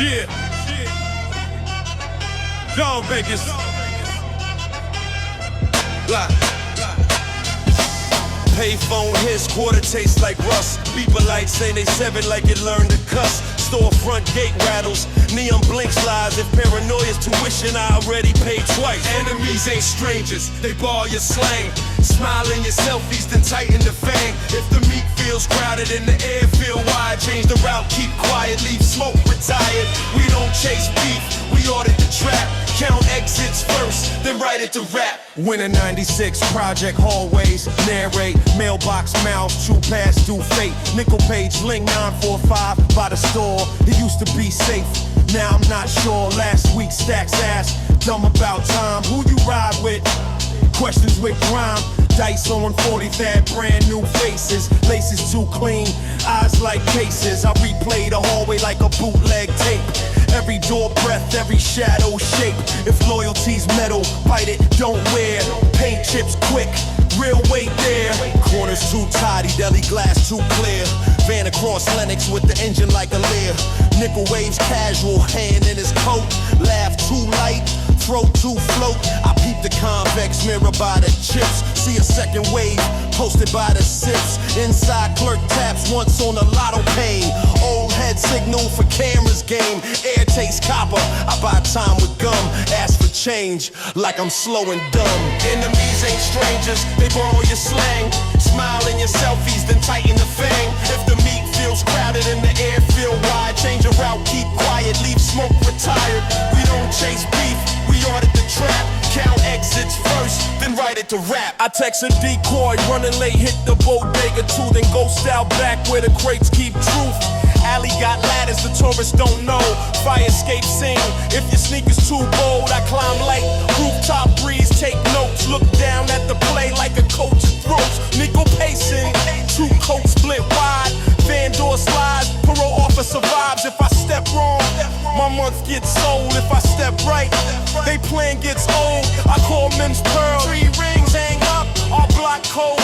Yeah. Dog Vegas. Payphone hits, quarter tastes like rust. Beeper lights say they 7 like it learned to cuss. Storefront gate rattles, neon blinks lies. If paranoia's tuition, I already paid twice. Enemies ain't strangers, they borrow your slang. Smile in your selfies, then tighten the fang. If the meat feels crowded and the air feel wide, change the route, keep quiet, leave smoke retired. We don't chase beef, we audit the trap. Count exits first, then write it to rap. Winter 96, project hallways, narrate, mailbox mouths, true past due fate. Nickel page, link 945 by the store. It used to be safe, now I'm not sure. Last week stacks ass, dumb about time. Who you ride with? Questions with grime. Dice on 140th had brand new faces. Laces too clean, eyes like cases. I replay the hallway like a bootleg tape. Every door breath, every shadow shape. If loyalty's metal, bite it, don't wear. Paint chips quick, real weight there. Corners too tidy, deli glass too clear. Van across Lennox with the engine like a Lear. Nickel waves casual, hand in his coat. Laugh too light, throat too float. I peep the convex mirror by the chips. See a second wave posted by the sips. Inside clerk taps once on a lotto pane. Old head signal for cameras game. Air takes copper, I buy time with gum. Ask for change like I'm slow and dumb. Enemies ain't strangers, they borrow your slang. Smile in your selfies, then tighten the fang. If the meat feels crowded and the air feel wide, change your route, keep quiet, leave smoke retired. We don't chase beef, we audit the trap. Count exits first, then write it to rap. I text a decoy, running late, hit the bodega too, then ghost out back where the crates keep truth. Alley got ladders, the tourists don't know. Fire escape scene, if your sneakers too bold, I climb late. Rooftop breeze, take notes, look down at the play like a coach's throats. Nickel pacing, two coats split wide. Van door slides, parole officer survives. If I step wrong, my month gets sold. If I step right, they plan gets old. I call Mims Pearl, 3 rings hang up, our block code.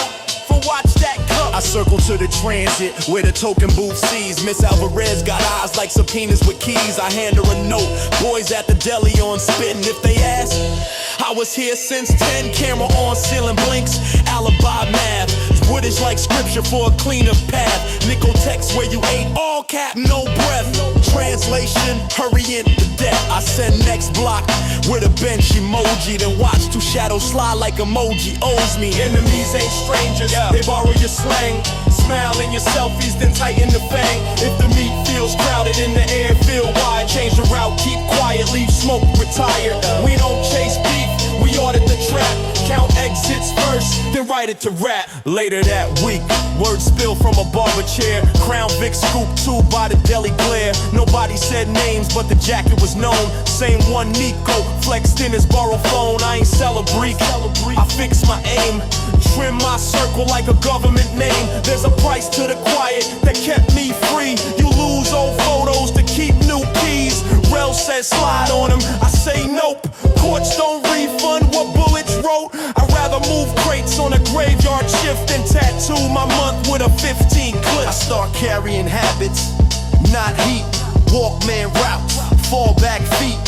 Watch that cup. I circle to the transit where the token booth sees. Miss Alvarez got eyes like subpoenas with keys. I hand her a note. Boys at the deli on spitting. If they ask, I was here since 10. Camera on, ceiling blinks. Alibi math. Woodish like scripture for a cleaner path. Nickel text where you ate all cap, no breath. Translation, hurrying to death. I send next block with a bench emoji. Then watch 2 shadows slide like emoji owes me. Enemies ain't strangers, they borrow your slang. Smile in your selfies, then tighten the fang. If the meat feels crowded and the air feel wide, change the route, keep quiet, leave smoke retired. We don't chase beef, we audit the trap. Count exits first, then write it to rap. Later that week, word spill from a barber chair. Crown Vic scoop 2 by the deli glare. Nobody said names, but the jacket was known. Same one Nico flexed in his borrowed phone. I ain't celebrate, I fix my aim. Trim my circle like a government name. There's a price to the quiet that kept me free. You lose old photos to keep new keys. Rel says slide on them, I say nope. Courts don't refund what bullets wrote. I'd rather move crates on a graveyard shift than tattoo my month with a 15 clip. I start carrying habits, not heat. Walkman routes, fall back feet.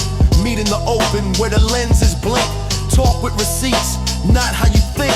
Meet in the open where the lenses blink. Talk with receipts, not how you think.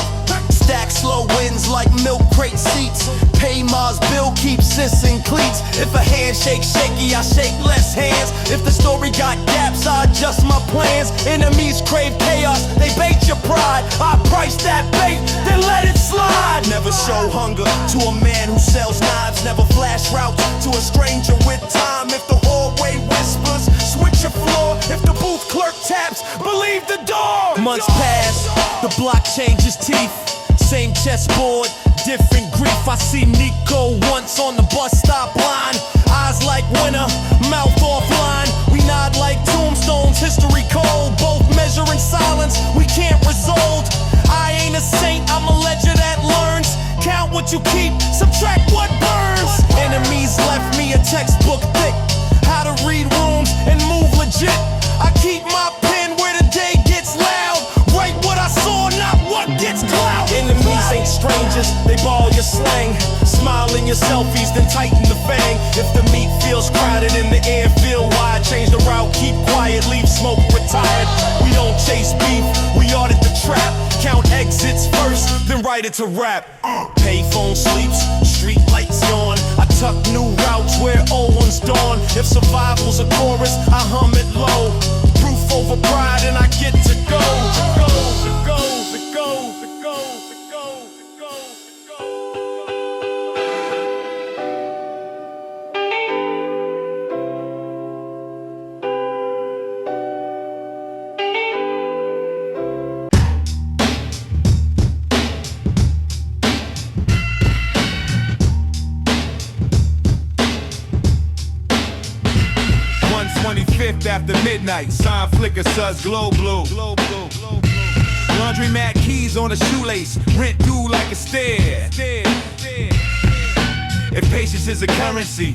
Stack slow wins like milk crate seats. Pay Ma's bill, keep sis in cleats. If a handshake shaky, I shake less hands. If the story got gaps, I adjust my plans. Enemies crave chaos, they bait your pride. I price that bait, then let it slide. Never show hunger to a man who sells knives. Never flash routes to a stranger with time. If the hallway whispers, switch your floor. If the booth clerk taps, believe the door. Months pass, the block changes teeth. Same chessboard, different grief. I see Nico once on the bus stop line. Eyes like winter, mouth offline. We nod like tombstones, history cold. Both measure in silence, we can't resolve. I ain't a saint, I'm a ledger that learns. Count what you keep, subtract what burns. Enemies left me a textbook thick. How to read rooms and move legit. I keep my pen where the day gets loud. Write what I saw, not what gets clout. Enemies ain't strangers, they borrow your slang. Smile in your selfies, then tighten the fang. If the meat feels crowded and the air feel wide, Change the route, keep quiet, leave smoke retired. We don't chase beef, we audit the trap. Count exits first, then write it to rap. Payphone sleeps, street lights yawn. I tuck new routes where old ones dawn. If survival's a chorus, I hum it low. Proof over pride and I get to go. After midnight, sign flicker, suds glow blue. Laundromat keys on a shoelace, rent due like a stare. If patience is a currency,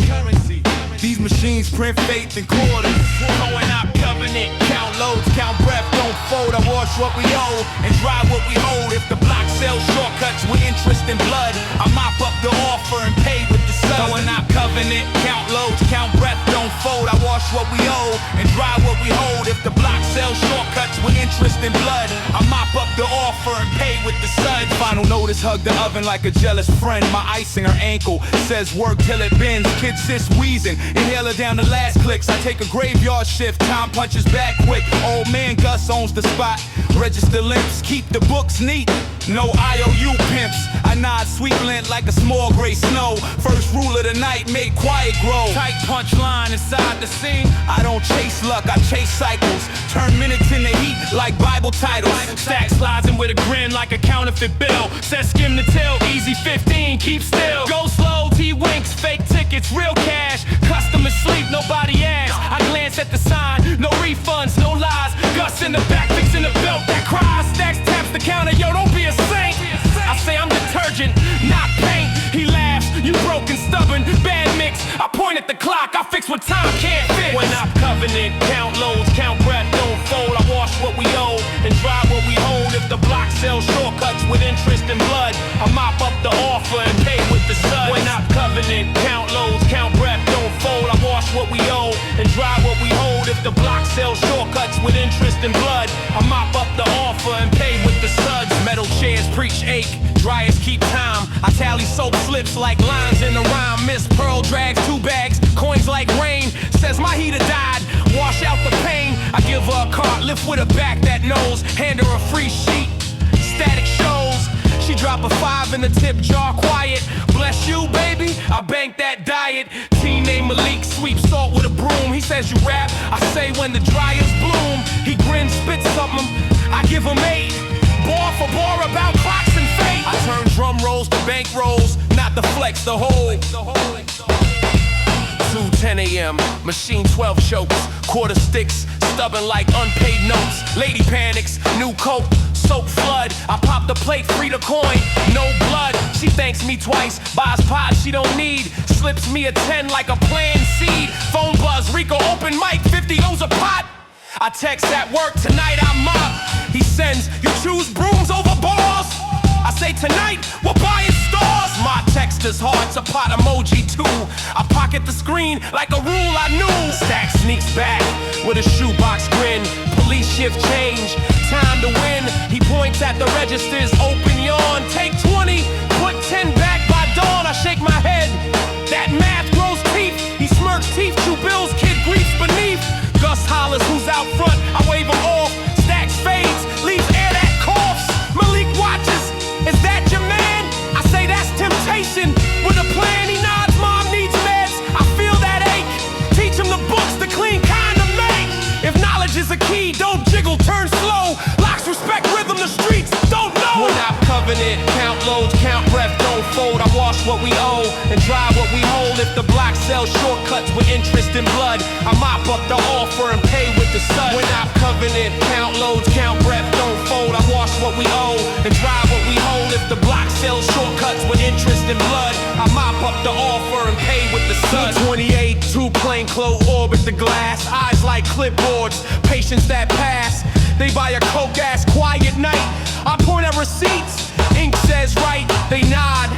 these machines print faith in quarters. Going out covenant, count loads, count breath, don't fold. I wash what we owe and dry what we hold. If the block sells shortcuts with interest and blood, I mop up the offer and pay with the sun. Going out covenant, count loads, count breath, don't fold. I wash what we owe and dry what we hold. If the block sells shortcuts with interest and blood, I mop up the offer and pay with the sun. Final notice, hug the oven like a jealous friend. My icing her ankle says work till it bends. Kid sis wheezing, inhale her down the last clicks. I take a graveyard shift, time punches back quick. Old man Gus owns the spot. Register limps, keep the books neat. No IOU pimps. I nod sweet lint like a small gray snow. First rule of the night, make quiet grow. Tight punch line inside the scene. I don't chase luck, I chase cycles. Turn minutes into heat like Bible titles. Stack slides in with a grin like a counterfeit bill. Says skim the till, easy 15, keep still. Go slow, T-winks, fake tickets, real cash. Customers sleep, nobody asks. I glance at the sign, no refunds, no lies. Gus in the back, fixing the belt that cries. Stacks taps the counter, yo, don't be a saint. I say I'm detergent, not paint. He laughs, you broken, stubborn, bad mix. I point at the clock, I fix what time can't fix. When I'm covenant, count loads, count breath, don't fold. I wash what we owe and dry what we hold. If the block sells shortcuts with interest and blood, I mop up the offer and pay with the suds. When I'm covenant, count loads, count breath, don't fold. I wash what we owe and dry what we hold. If the block sells shortcuts with interest and blood, I mop up the offer and pay with the suds. Metal chairs preach ache, dryers keep time. I tally soap slips like lines in the rhyme. Miss Pearl drags 2 bags, coins like rain. Says my heater died, wash out the pain. I give her a cart, lift with a back that knows. Hand her a free sheet, static shows. She drop a 5 in the tip jar, quiet. Bless you, baby, I bank that diet. Teen named Malik, sweep salt with a broom. He says you rap, I say when the dryers bloom. He grins, spits something, I give him 8. Bar for bar about clocks and fate. I turn drum rolls to bank rolls, not the flex, the whole. 2:10 a.m., machine 12 chokes, quarter sticks, stubborn like unpaid notes. Lady panics, new coat, soap flood. I pop the plate, free the coin, no blood. She thanks me twice, buys pot she don't need. Slips me a 10 like a planned seed. Phone buzz, Rico open mic, 50 O's a pot. I text at work, tonight I'm up. He sends, you choose brooms over balls. I say tonight, we're buying stars. My text is hard to pot emoji too. I pocket the screen like a rule I knew. Stack sneaks back with a shoebox grin. Police shift change, time to win. He points at the registers, open yawn. Take 20, put 10 back by dawn. I shake my head, that math grows teeth. He smirks teeth, 2 bills, kid griefs beneath. Gus hollers, who's out front? I wave him off. Stacks fades, leaves air that coughs. Malik watches, is that your man? I say that's temptation. With a plan, he nods, mom needs meds. I feel that ache. Teach him the books, the clean kind of make. If knowledge is a key, don't jiggle, turn slow. Locks respect rhythm, the streets don't know. When I'm covenant, count loads, count breath, don't fold. I wash what we owe and dry what we hold. If the block sells shortcuts with interest and blood, I mop up the offer and pay with the suds. When I'm covenant, count loads, count breath, don't fold. I wash what we owe and dry what we hold. If the block sells shortcuts with interest and blood, I mop up the offer and pay with the suds. 28, 2 plainclothes orbit the glass. Eyes like clipboards, patience that pass. They buy a coke ass quiet night. I point at receipts, ink says right, they nod.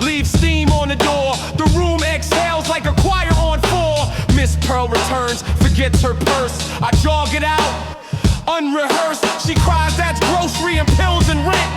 Leave steam on the door, the room exhales like a choir on 4. Miss Pearl returns, forget gets her purse. I jog it out, unrehearsed. She cries, that's grocery and pills and rent.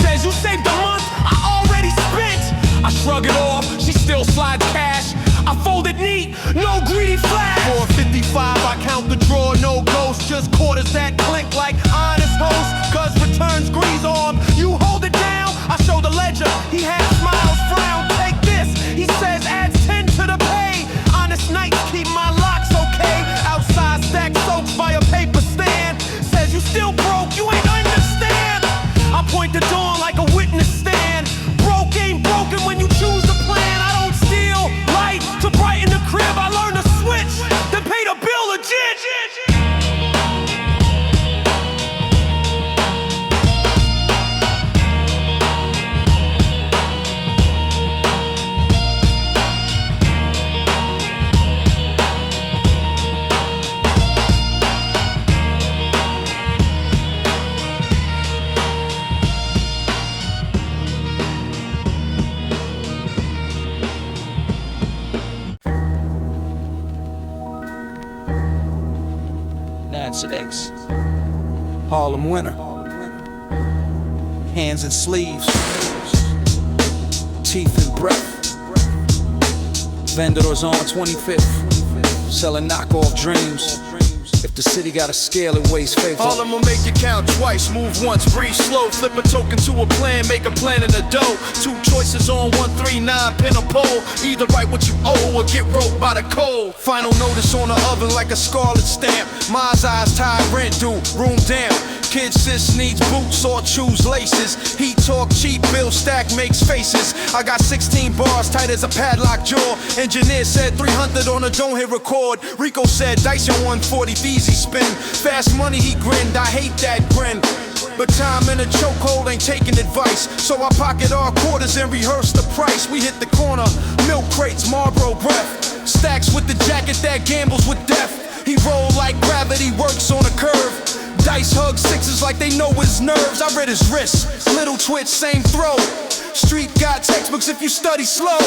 Says, you saved a month, I already spent. I shrug it off, she still slides cash. I fold it neat, no greedy flash. 455, I count the drawer, no ghost. Just quarters that clink like honest host. Cause returns grease on, you hold it down. I show the ledger, he half smiles, frown. Take this, he says adds 10 to the pay. Honest nights keep my locks okay. Outside stack soaked by a paper stand. Says you still broke, you ain't understand. I point the dawn like a witness stand. Broke ain't broken when you choose the plan. I don't steal light to brighten the crib. I learn to switch, then pay the bill legit. X. Harlem winter. Hands and sleeves. Teeth and breath. Vendors on 25th. Selling knockoff dreams. If the city got a scale, it weighs faithful. Harlem will make you count twice, move once, breathe slow. Flip a token to a plan, make a plan in the dough. Two choices on 139, pin a pole. Either write what you owe or get roped by the cold. Final notice on the oven like a scarlet stamp. Ma's eyes tied, rent due, room damp. Kid sis needs boots or choose laces. He talk cheap, bill stack makes faces. I got 16 bars tight as a padlock jaw. Engineer said 300 on a don't hit record. Rico said dice on 140, easy spin. Fast money, he grinned, I hate that grin. But time in a chokehold ain't taking advice. So I pocket our quarters and rehearse the price. We hit the corner, milk crates, Marlboro breath. Stacks with the jacket that gambles with death. He roll like gravity, works on a curve. Dice hug sixes like they know his nerves. I read his wrist, little twitch, same throw. Street got textbooks if you study slow.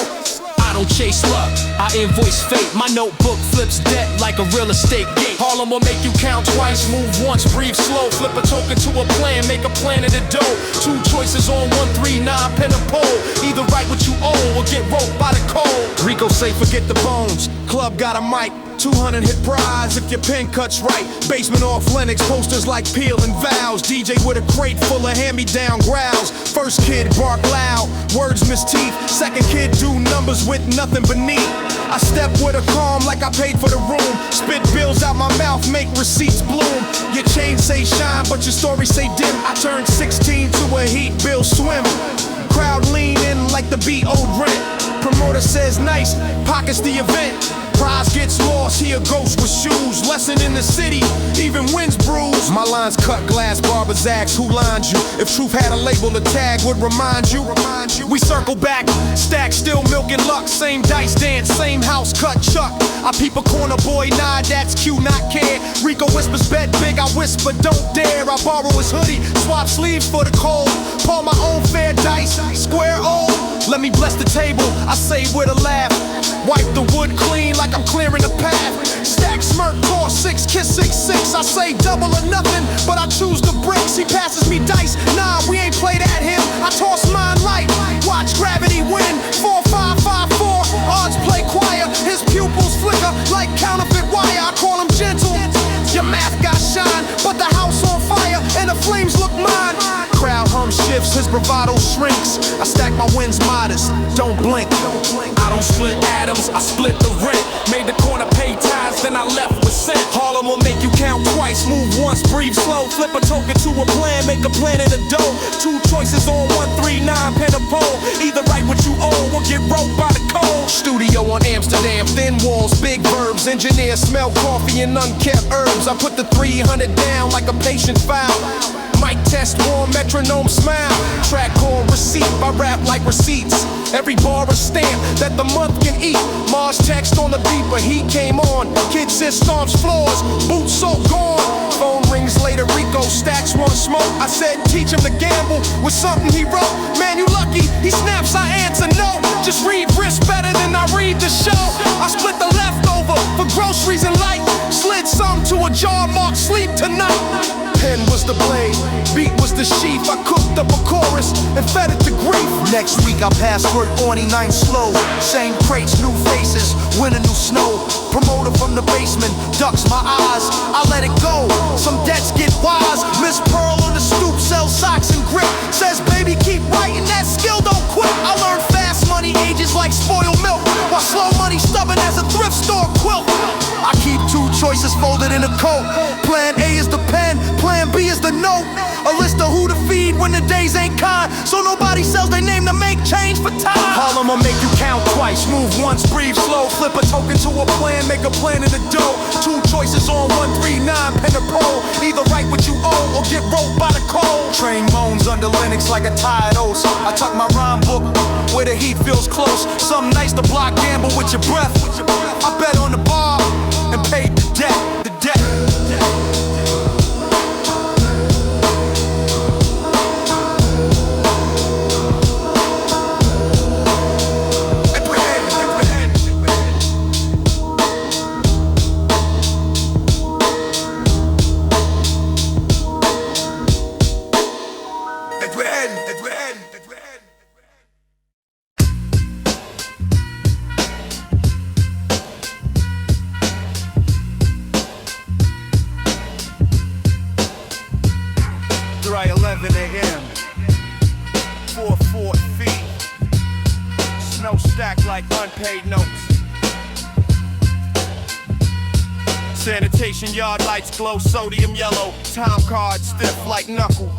I don't chase luck, I invoice fate. My notebook flips debt like a real estate gate. Harlem will make you count twice, move once, breathe slow. Flip a token to a plan, make a plan in the dough. Two choices on 139, pin a pole. Either write what you owe or get roped by the cold. Rico say forget the bones, club got a mic. 200 hit prize if your pen cuts right. Basement off Lennox, posters like Peel and Vows. DJ with a crate full of hand-me-down growls. First kid bark loud, words miss teeth. Second kid do numbers with nothing beneath. I step with a calm like I paid for the room. Spit bills out my mouth, make receipts bloom. Your chain say shine, but your story say dim. I turned 16 to a heat bill swim. Crowd lean in like the beat owed rent. Promoter says nice, pockets the event. Prize gets lost, he a ghost with shoes. Lesson in the city, even winds bruise. My lines cut glass, barbers ask who lined you. If truth had a label, the tag would remind you. We circle back, stack still milking luck. Same dice dance, same house cut chuck. I peep a corner boy nod, that's Q not care. Rico whispers bet big, I whisper don't dare. I borrow his hoodie, swap sleeves for the cold. Pour my own fair dice, square O. Let me bless the table, I say with a laugh. Wipe the wood clean like I'm clearing the path. Stack smirk, toss 6, kiss 6-6. I say double or nothing, but I choose the bricks. He passes me dice, nah, we ain't played at him. I toss mine light, watch gravity win. 4-5-5-4, odds play choir. His pupils flicker like counterfeit wire. I call him gentle, your math got shine, but the house on fire and the flames look mine. Crowd hum shifts, his bravado shrinks. I stack my wins modest, don't blink. I don't split atoms, I split the rent. Made the corner pay tithes, then I left with cent. Harlem will make you count twice, move once, breathe slow. Flip a token to a plan, make a plan in the dough. Two choices on 139, pen a pole. Either write what you owe or get roped by the cold. Studio on Amsterdam, thin walls, big verbs. Engineer smell coffee and unkept herbs. I put the 300 down like a patient file. Mic test, warm, metronome smile. Track call, receipt, I rap like receipts. Every bar a stamp that the month can eat. Mars text on the beeper, he came on. Kid says stomps floors, boots so gone. Phone rings later, Rico stacks one smoke. I said teach him to gamble with something he wrote. Man, you lucky, he snaps, I answer no. Just read wrist better than I read the show. I split the leftover for groceries and light. Slid to a jar marked sleep tonight. Pen was the blade, beat was the sheath. I cooked up a chorus and fed it to grief. Next week I password 29 slow. Same crates, new faces, winter, new snow. Promoter from the basement, ducks my eyes. I let it go, some debts get wise. Miss Pearl on the stoop, sells socks and grip. Says baby keep writing, that skill don't quit. I learned fast money ages like spoiled milk, while slow money stubborn as a thrift store quilt. I keep two choices folded in a coat. Plan A is the pen, plan B is the note. A list of who to feed when the days ain't kind, so nobody sells their name to make change for time. Harlem will make you count twice, move once, breathe slow. Flip a token to a plan, make a plan in the dough. Two choices on 139, pen or pole. Either write what you owe or get roped by the cold. Train moans under Linux like a tired oats. I tuck my rhyme book where the heat feels close. Something nice to block gamble with your breath. I bet on the bar and paid the debt. The debt. Sanitation yard lights glow sodium yellow. Time card stiff like knuckle.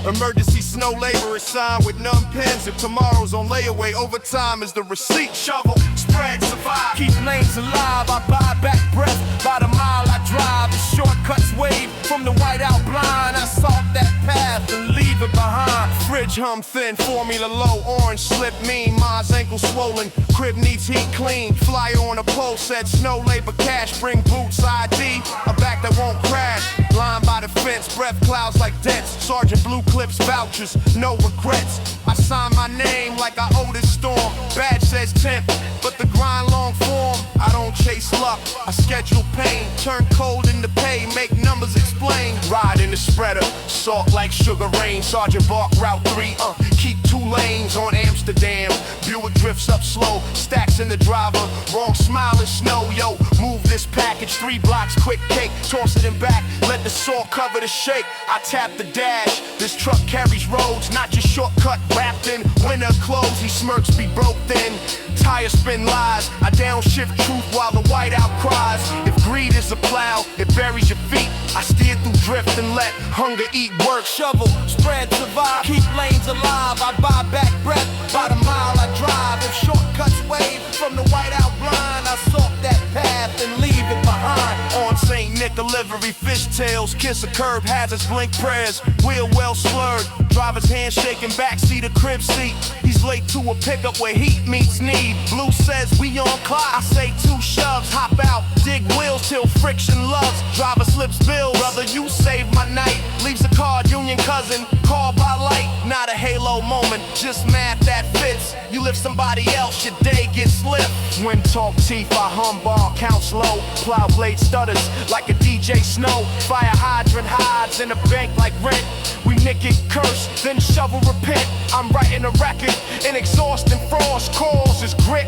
Emergency snow laborers sign with numb pens. If tomorrow's on layaway, overtime is the receipt. Shovel, spread, survive. Keep lanes alive. I buy back breath by the mile I drive. The shortcuts wave from the whiteout blind. I salt that path and leave it behind. Fridge hum thin, formula low. Orange slip mean, Ma's ankle swollen. Crib needs heat clean. Flyer on a pole said snow labor cash. Bring boots ID, a back that won't crash. Line by the fence, breath clouds like dents. Sergeant Blue clips vouchers, no regrets. I sign my name like I owe this storm. Badge says temp, but the grind long form. I don't chase luck, I schedule pain. Turn cold into pay, make numbers explain. Ride in the spreader, salt like sugar rain. Sergeant Bark, Route 3, keep 2 lanes on Amsterdam. Buick drifts up slow, stacks in the driver. Wrong smile and snow, yo. Move this package, 3 blocks, quick cake. Toss it in back, let the saw cover the shake. I tap the dash, this truck carries roads, not just shortcut wrapped in winter clothes. He smirks, be broke thin. Tires spin lies, I downshift truth while the whiteout cries. If greed is a plow, it buries your feet. I steer through drift and let hunger eat work. Shovel, spread, survive, keep lanes alive. I buy back breath by the mile I drive. If shortcuts wave from the whiteout blind, I salt that path and leave it behind. On St. Nick delivery, fishtails, kiss a curb, hazards, blink prayers. Wheel well slurred, driver's hand shaking, backseat a crib seat. He's late to a pickup where heat meets need. Blue says we on clock, I say 2 shoves. Hop out, dig wheels till friction loves. Driver slips bill, brother you saved my night. Leaves a card, union cousin, call by light. Not a halo moment, just math that fits. You lift somebody else, your day gets slipped. When talk teeth, I hum bar, count slow. Plow blade stutters like a DJ Snow. Fire hydrant hides in a bank like rent. We nick it, curse, then shovel repent. I'm writing a record in exhaust and frost. Calls is grit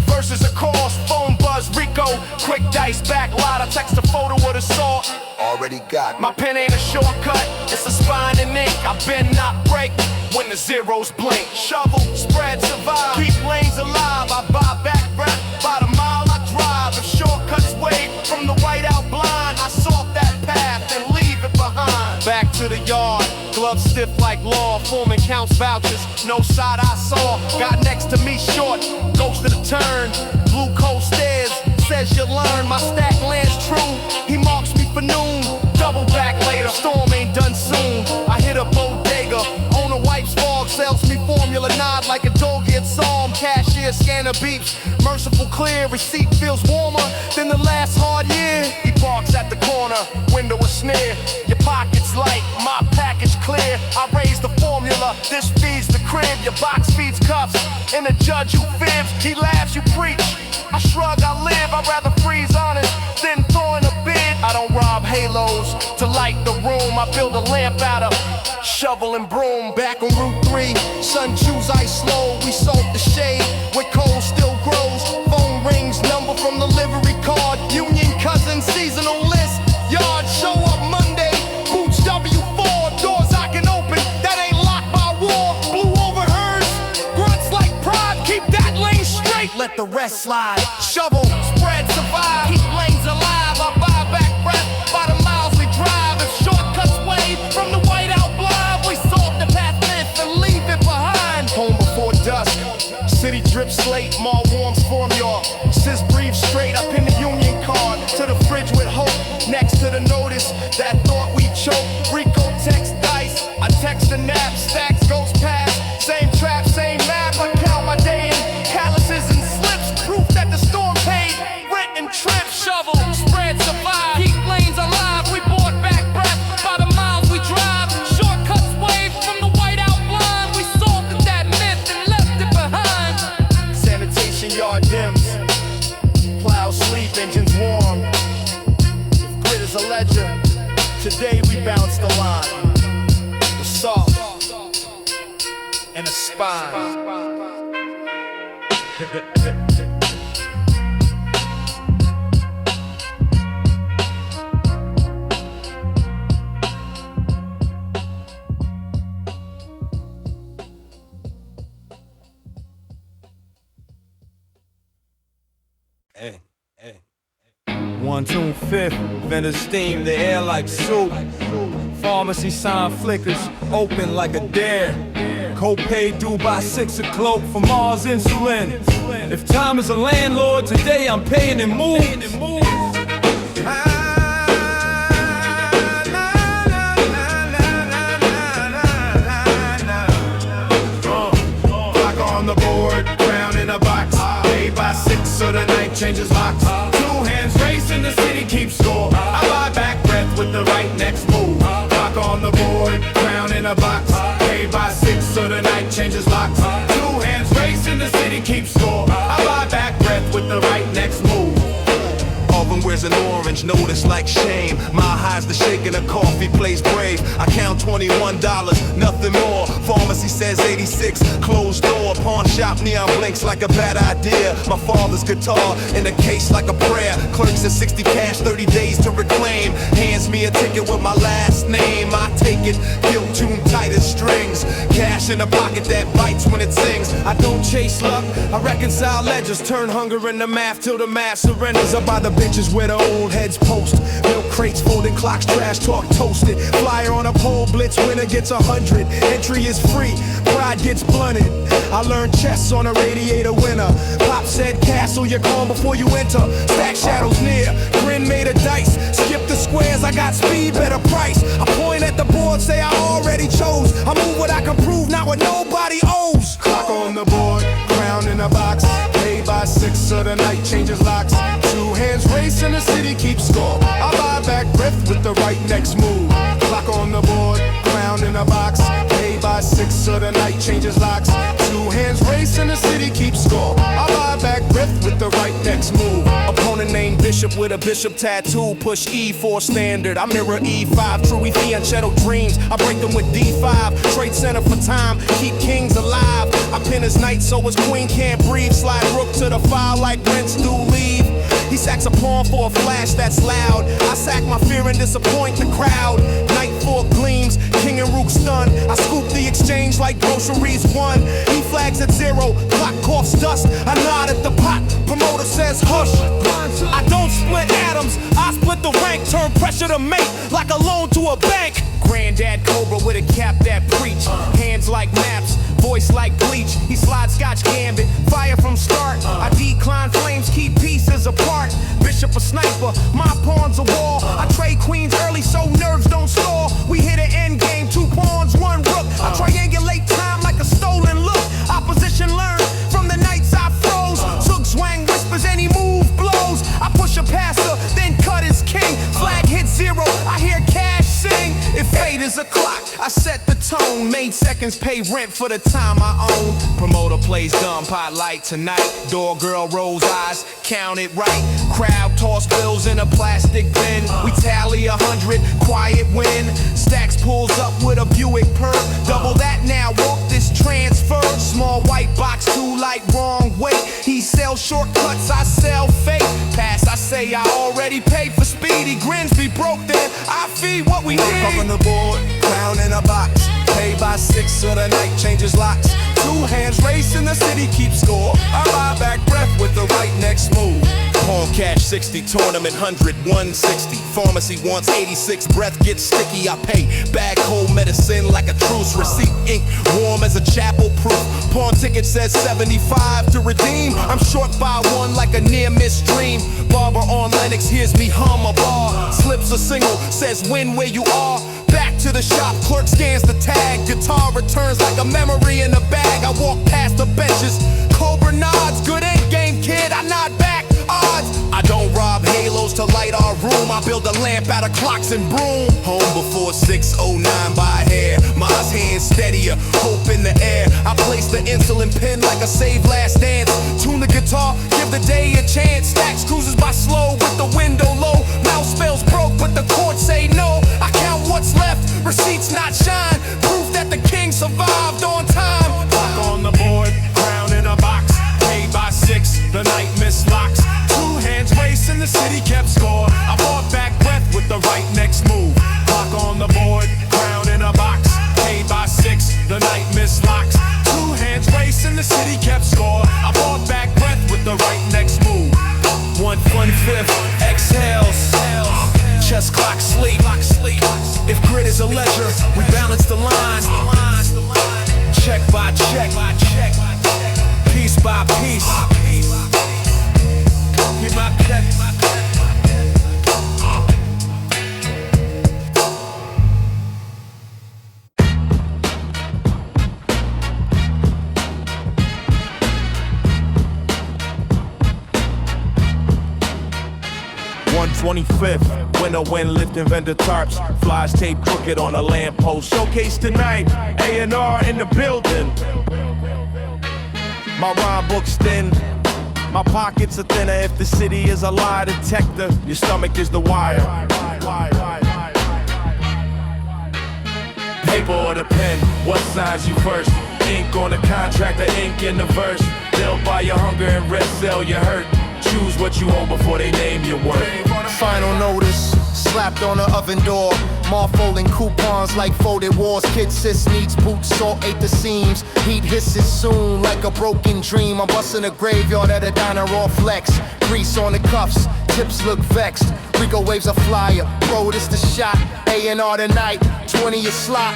versus a cause. Phone buzz, Rico, quick dice back line. I text a photo of the saw. Already got My pen ain't a shortcut, it's a spine and ink. I bend not break when the zeros blink. Shovel, spread, survive, keep lanes alive. I buy back breath by the mile I drive. If shortcuts wave from the whiteout blind, I salt that path and leave it behind. Back to the yard, gloves stiff like law. Foreman counts vouchers, no side I saw. Got next to me short, ghost of the turn. Blue coat stairs, says you learn. My stack lands true, he marks me for noon. Double back later, storm ain't done soon. I hit a bodega, owner wipes fog. Sells me formula nod like a dog gets psalm. Cashier scanner beeps, merciful clear. Receipt feels warmer than the last hard year. He barks at the corner, window a sneer. Your pocket's light, my package clear. I raise the formula, this feeds the crib. Your box feeds cuffs, and the judge who fibs. He laughs, you preach. I shrug, I live, I'd rather freeze honest than throwing a bid. I don't halos to light the room. I build a lamp out of shovel and broom. Back on Route 3, sun chews ice slow. We sold the shade where coal still grows. Phone rings, number from the livery card. Union cousin, seasonal list. Yard show up Monday. Boots W4, doors I can open. That ain't locked by war. Blew over hers. Grunts like pride. Keep that lane straight. Let the rest slide. Shovel, spread, survive. Keep lanes alive. I buy back breath by the miles we drive. If shortcuts wave from the white out blind, we salt the path myth and leave it behind. Home before dusk. City drip slate, more warms formula. Sis breathe straight up in the union card. To the fridge with hope, next to the notice. That thought we choke, Rico text dice. I text the nap, stacks goes past. Same trap, same map, I count my day in calluses and slips. Proof that the storm paid, rent and trip. Shovel, spread, survive, keep lanes alive. We bought back breath by the miles we drive. Shortcuts wave from the white out blind. We salted that myth and left it behind. Sanitation yard dims, plow sleep, engines warm. If grit is a ledger, today we bounce the line. The salt and the spine. Hey, hey. 1, 2, 5th, vendor steam, the air like soup. Pharmacy sign flickers, open like a dare. Copay due by 6 o'clock for Mars insulin. If time is a landlord, today I'm paying in moves. Clock on the board, crown in a box. Paid by 6 so the night changes locks. 2 hands racing, the city keeps score. I buy back breath with the right next move. Clock on the board, crown in a box. Paid by 6 so the night changes locks. 2 hands racing, the city keeps score. I buy back breath with the right next move. Oven wears an orange, notice like shame. My highs the shaking of coffee plays brave. I count $21, nothing more. Pharmacy says 86, closed door. Pawn shop neon blinks like a bad idea. My father's guitar in a case like a prayer. Clerks at 60 cash, 30 days to reclaim. Hands me a ticket with my last name. I take it, guilt tuned tight as strings. Cash in a pocket that bites when it sings. I don't chase luck, I reconcile ledgers. Turn hunger into math till the math surrenders. I buy the bitches where the old heads post. Milk crates, folding clocks, trash talk toasted. Flyer on a pole, blitz, winner gets 100. Entry is free, pride gets blunted. I learned chess on a radiator winner. Pop said castle, you're calm before you enter. Stack shadows near, grin made of dice. Skip the squares, I got speed, better price. I point at the board, say I already chose. I move what I can prove, not what nobody owes. Clock on the board, crown in a box. Paid by 6 so the night changes locks. 2 hands race and the city keeps score. I buy back breath with the right next move. Clock on the board, crown in a box. Paid by 6 so the night changes locks. 2 hands race and the city keeps score. I buy back breath with the right next move. Opponent named Bishop with a bishop tattoo. Push E4 standard, I mirror E5. True fianchetto dreams, I break them with D5. Trade center for time, keep kings alive. I pin his knight so his queen can't breathe. Slide rook to the file like rents do leave. He sacks a pawn for a flash that's loud. I sack my fear and disappoint the crowd. Night fork gleams, king and rook stunned. I scoop the exchange like groceries won. He flags at 0, clock coughs dust. I nod at the pot, promoter says hush. I don't split atoms, I split the rank. Turn pressure to make, like a loan to a bank. Granddad Cobra with a cap that preach. Hands like maps, voice like bleach. He slides Scotch Gambit, fire from start. I decline flames, keep pieces apart. Bishop a sniper, my pawn's a wall. I trade queens early so nerves don't stall. We hit an end game, 2 pawns, 1 rook. I triangulate time like a stolen look. Opposition learn from the nights I froze. Zug swang whispers, any move blows. I push a passer, then cut his king. Flag hit 0, I hear cash sing. If fate is a clock, I set the tone. Made seconds pay rent for the time I own. Promoter plays dumb, pot light tonight. Door girl rolls eyes, count it right. Crowd toss bills in a plastic bin. We tally 100, quiet win. Stacks pulls up with a Buick perp. Double that now, walk this transfer. Small white box, too light, wrong way. He sells shortcuts, I sell fake. Pass, I say I already paid for speed. He grins, be broke then, I feed what we need. Up on the board, crown in a box. Paid by 6 so the night changes locks. 2 hands racing, the city keeps score. I buy back breath with the right next move. Pawn cash 60, tournament 100, 160. Pharmacy wants 86, breath gets sticky. I pay bag cold medicine like a truce. Receipt ink warm as a chapel proof. Pawn ticket says 75 to redeem. I'm short by 1 like a near miss dream. Barber on Lennox hears me hum a bar. Slips a single, says win where you are. Back to the shop, clerk scans the tag. Guitar returns like a memory in a bag. I walk past the benches, Cobra nods. Good end game, kid, I nod back. Odds. I don't rob halos to light our room. I build a lamp out of clocks and broom. Home before 609 by hair. Ma's hand steadier, hope in the air. I place the insulin pin like a save last dance. Tune the guitar, give the day a chance. Stacks cruises by slow with the window low. Mouse spells broke, but the chords say no. I count what's left, receipts not shine. Proof that the king survived on time. Clock on the board, crown in a box. Paid by 6, the night mislocks. 2 hands racing, the city kept score. I bought back breath with the right next move. Clock on the board, crown in a box. Paid by 6, the night mislocks. 2 hands racing, the city kept score. I bought back breath with the right next move. 1/5 exhales. Chest clock sleep. If grit is a leisure, we balance the line. Check by check, piece by piece. Get my check. 125th, winner win lifting vendor tarps. Flies tape crooked on a lamppost. Showcase tonight, A&R in the building. My rhyme book's thin, my pockets are thinner. If the city is a lie detector, your stomach is the wire. Paper or the pen, what signs you first? Ink on the contract, the ink in the verse. They'll buy your hunger and rest sell your hurt. Choose what you own before they name your worth. Final notice, slapped on the oven door. More folding coupons like folded walls. Kid sis needs boots, salt ate the seams. Heat hisses soon like a broken dream. I'm busting a graveyard at a diner all flex. Grease on the cuffs, tips look vexed. Rico waves a flyer, bro, this the shot. A&R tonight, 20 a slot.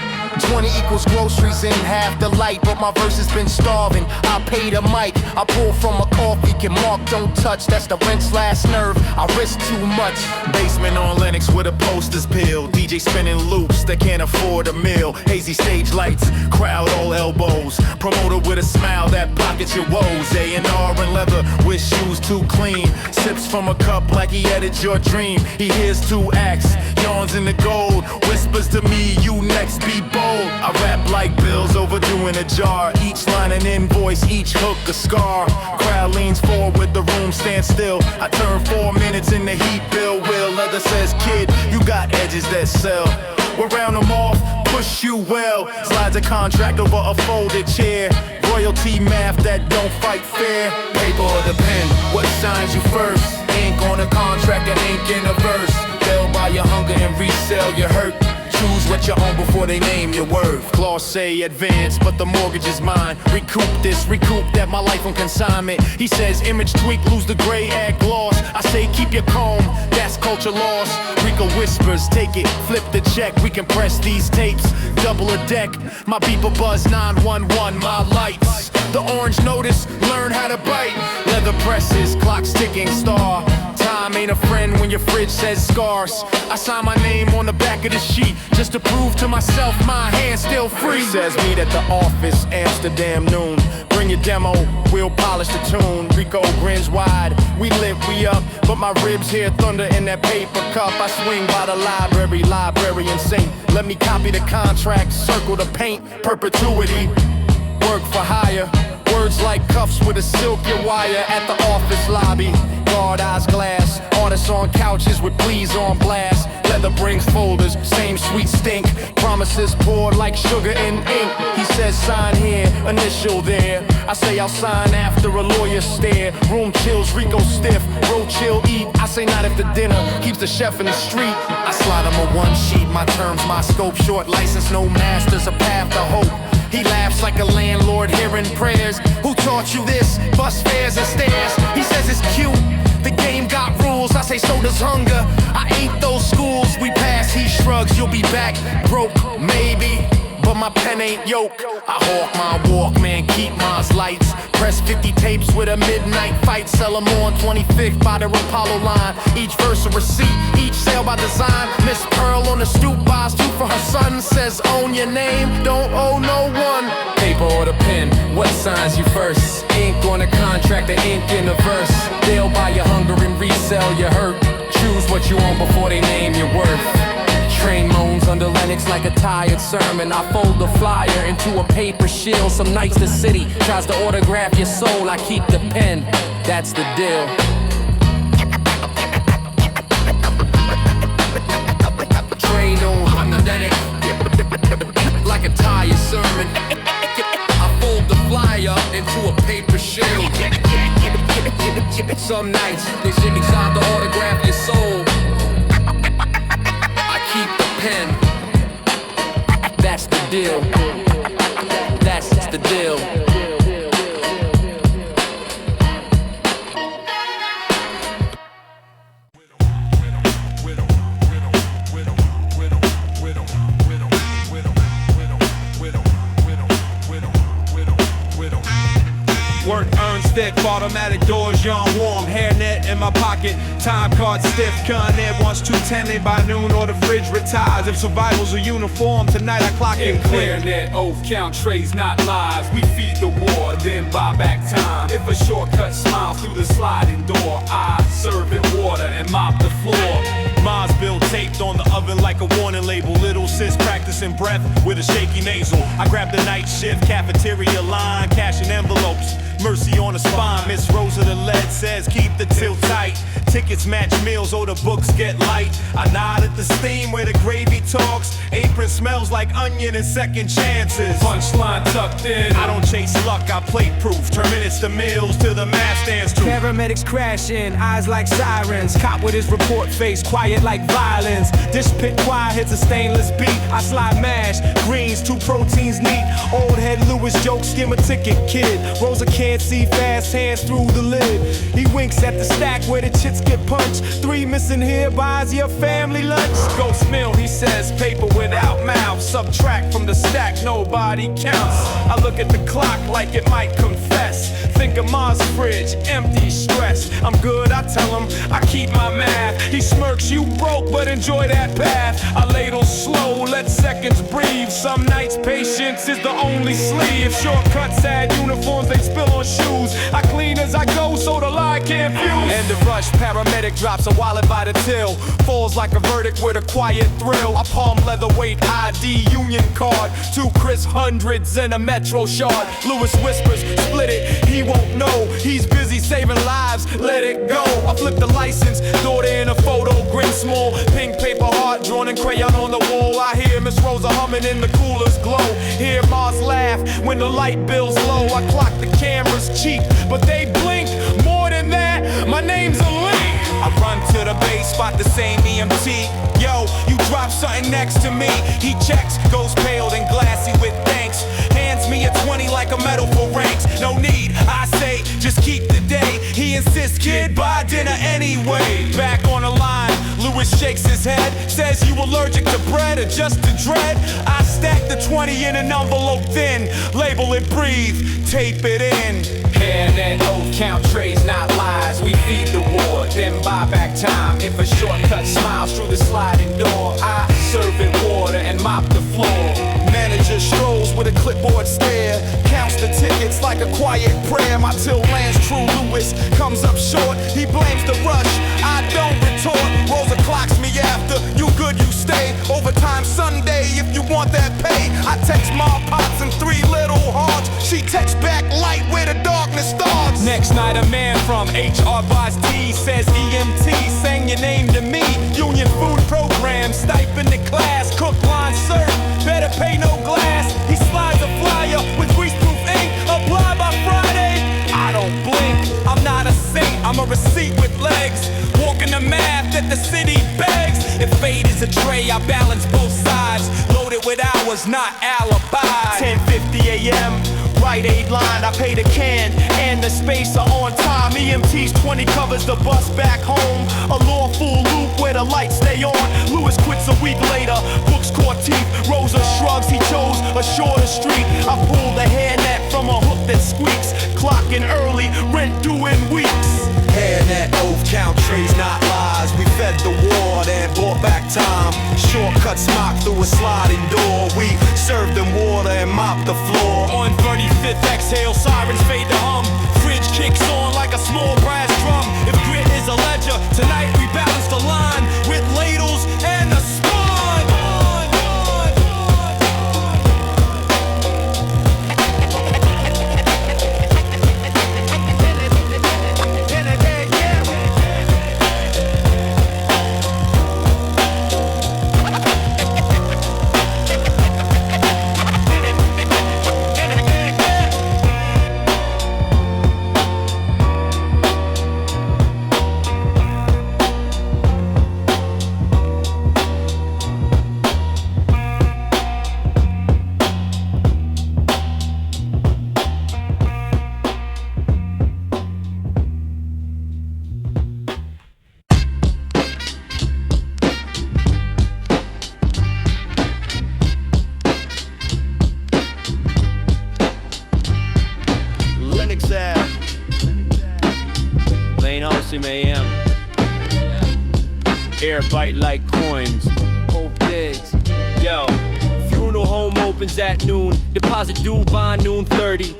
20 equals groceries in half the light, but my verse has been starving. I pay the mic, I pull from a coffee, can mark, don't touch. That's the rent's last nerve, I risk too much. Basement on Lennox with a posters peeled. DJ spinning loops, they can't afford a meal. Hazy stage lights, crowd all elbows. Promoter with a smile that pockets your woes. A&R in leather with shoes too clean. Sips from a cup like he edited your dream. He hears 2 acts, yawns in the gold. Whispers to me, you next, be bold. I rap like bills overdue in a jar. Each line an invoice, each hook a scar. Crowd leans forward with the room stands still. I turn 4 minutes in the heat, Bill Will. Leather says, kid, you got edges that sell. We'll round them off, push you well. Slides a contract over a folded chair. Royalty math that don't fight fair. Paper or the pen, what signs you first? Ink on a contract and ink in a verse. They'll buy your hunger and resell your hurt. Choose what you own before they name your worth. Clause say advance, but the mortgage is mine. Recoup this, recoup that, my life on consignment. He says image tweak, lose the gray, add gloss. I say keep your comb, that's culture loss. Rico whispers, take it, flip the check. We can press these tapes, double a deck. My beeper buzz 911, my lights. The orange notice, learn how to bite. Leather presses, clock's ticking, star. Time Time ain't a friend when your fridge says scars. I sign my name on the back of the sheet just to prove to myself my hand's still free. Says meet at the office, Amsterdam noon. Bring your demo, we'll polish the tune. Rico grins wide, we lit, we up. But my ribs hear thunder in that paper cup. I swing by the librarian saint. Let me copy the contract, circle the paint. Perpetuity, work for hire. Words like cuffs with a silky wire at the office lobby. Guard eyes glass, artists on couches with please on blast. Leather brings folders, same sweet stink. Promises poured like sugar in ink. He says sign here, initial there. I say I'll sign after a lawyer stare. Room chills, Rico stiff, road chill eat. I say not if the dinner keeps the chef in the street. I slide him a one sheet, my terms, my scope. Short license, no masters, a path to hope. He laughs like a landlord hearing prayers. Who taught you this? Bus fares and stairs. He says it's cute, the game got rules. I say so does hunger. I ain't those schools we pass. He shrugs, you'll be back broke, maybe, but my pen ain't yoke. I hawk my Walkman, keep my lights. Press 50 tapes with a midnight fight. Sell them on 25th by the Apollo line. Each verse a receipt, each sale by design. Miss Pearl on the stoop buys two for her son. Says own your name, don't owe no one. Paper or the pen, what signs you first? Ink on a contract, the ink in the verse. They'll buy your hunger and resell your hurt. Choose what you want before they name your worth. Train moans under Lennox like a tired sermon. I fold the flyer into a paper shield. Some nights the city tries to autograph your soul. I keep the pen, that's the deal. Train on under Lennox like a tired sermon. I fold the flyer into a paper shield. Some nights they city try to autograph your soul. Keep the pen, that's the deal, that's the deal. Work earned stick, automatic doors, yawn warm. Hairnet in my pocket, time card stiff. Con Ed wants 210 by noon or the fridge retires. If survival's a uniform, tonight I clock in clear. Net oath, count trays, not lies. We feed the war, then buy back time. If a shortcut smile through the sliding door, I serve it water and mop the floor. Ma's bill taped on the oven like a warning label. Little sis practicing breath with a shaky nasal. I grab the night shift, cafeteria line, cashing envelopes. Mercy on the spine, Miss Rosa the lead says keep the till tight. Tickets match meals, or the books get light. I nod at the steam where the gravy talks. Apron smells like onion and second chances. Punchline tucked in. I don't chase luck, I plate proof. Turn minutes to meals till the math stands true. Paramedics crash in, eyes like sirens. Cop with his report face, quiet like violence. Dish pit choir hits a stainless beat. I slide mash, greens, 2 proteins neat. Old head Lewis joke, skim a ticket kid. Rosa can't see fast hands through the lid. He winks at the stack where the chits get punched. 3 missing here buys your family lunch. Ghost mill, he says, paper without mouth. Subtract from the stack, nobody counts. I look at the clock like it might confess. Think of Ma's fridge, empty, stress. I'm good, I tell him, I keep my math. He smirks, you broke, but enjoy that path. I ladle slow, let seconds breathe. Some nights patience is the only sleeve. Shortcuts add uniforms, they spill on shoes. I clean as I go so the lie can't fuse. End of rush, paramedic drops a wallet by the till. Falls like a verdict with a quiet thrill. A palm leather weight ID union card. 2 crisp hundreds and a Metro shard. Lewis whispers, split it, he won't know. He's busy saving lives, let it go. I flip the license, daughter in a photo, grin small. Pink paper heart drawn in crayon on the wall. I hear Miss Rosa humming in the cooler's glow. Hear Mars laugh when the light bill's low. I clock the cameras cheap, but they blink. More than that, my name's a link. I run to the base, spot the same EMT. Yo, you drop something next to me. He checks, goes pale and glassy with thanks. Hands me a 20 like a medal for ranks. No need, I say, just keep the day. He insists, kid, buy dinner anyway. Back on the line, Louis shakes his head, says you allergic to bread or just to dread. I stack the 20 in an envelope thin, label it breathe, tape it in. Hairnet, oath, count trays, not lies. We feed the war, then buy back time. If a shortcut smiles through the sliding door, I serve it water and mop the floor. Manager strolls with a clipboard stare, counts the tickets like a quiet prayer. My till lands true Lewis, comes up short, he blames the rush, I don't retort. Rosa clocks me after, you good, you stay. Overtime Sunday, if you want that pay. I text Mom Pops and 3 little hearts, she texts back light where the darkness starts. Next night a man from HR Boss D says EMT, sang your name to me. Union food program, stipend to class, cook, line, serve, better pay no glass. He slides a flyer with greaseproof ink, apply by Friday. I don't blink, I'm not a saint, I'm a receipt with legs. Walking the math that the city begs. If fate is a tray, I balance both sides. Loaded with hours, not alibi. 10:50 a.m. Right aid line, I pay the can and the space are on time. EMT's 20 covers the bus back home. A lawful loop where the lights stay on. Lewis quits a week later, books caught teeth. Rosa shrugs, he chose a shorter street. I pulled a hairnet from a hook that squeaks. Clocking early, rent due in weeks. Hairnet, oath, count trays, not lies. We fed the war, then bought back time. Shortcuts mocked through a sliding door. We served them water and mopped the floor. On 35th exhale, sirens fade to hum. Fridge kicks on like a small brass drum. If grit is a ledger, tonight we balance the line with ladles and the spine. AM. Air bite like coins. Hope digs. Yo, funeral home opens at noon. Deposit due by noon 30.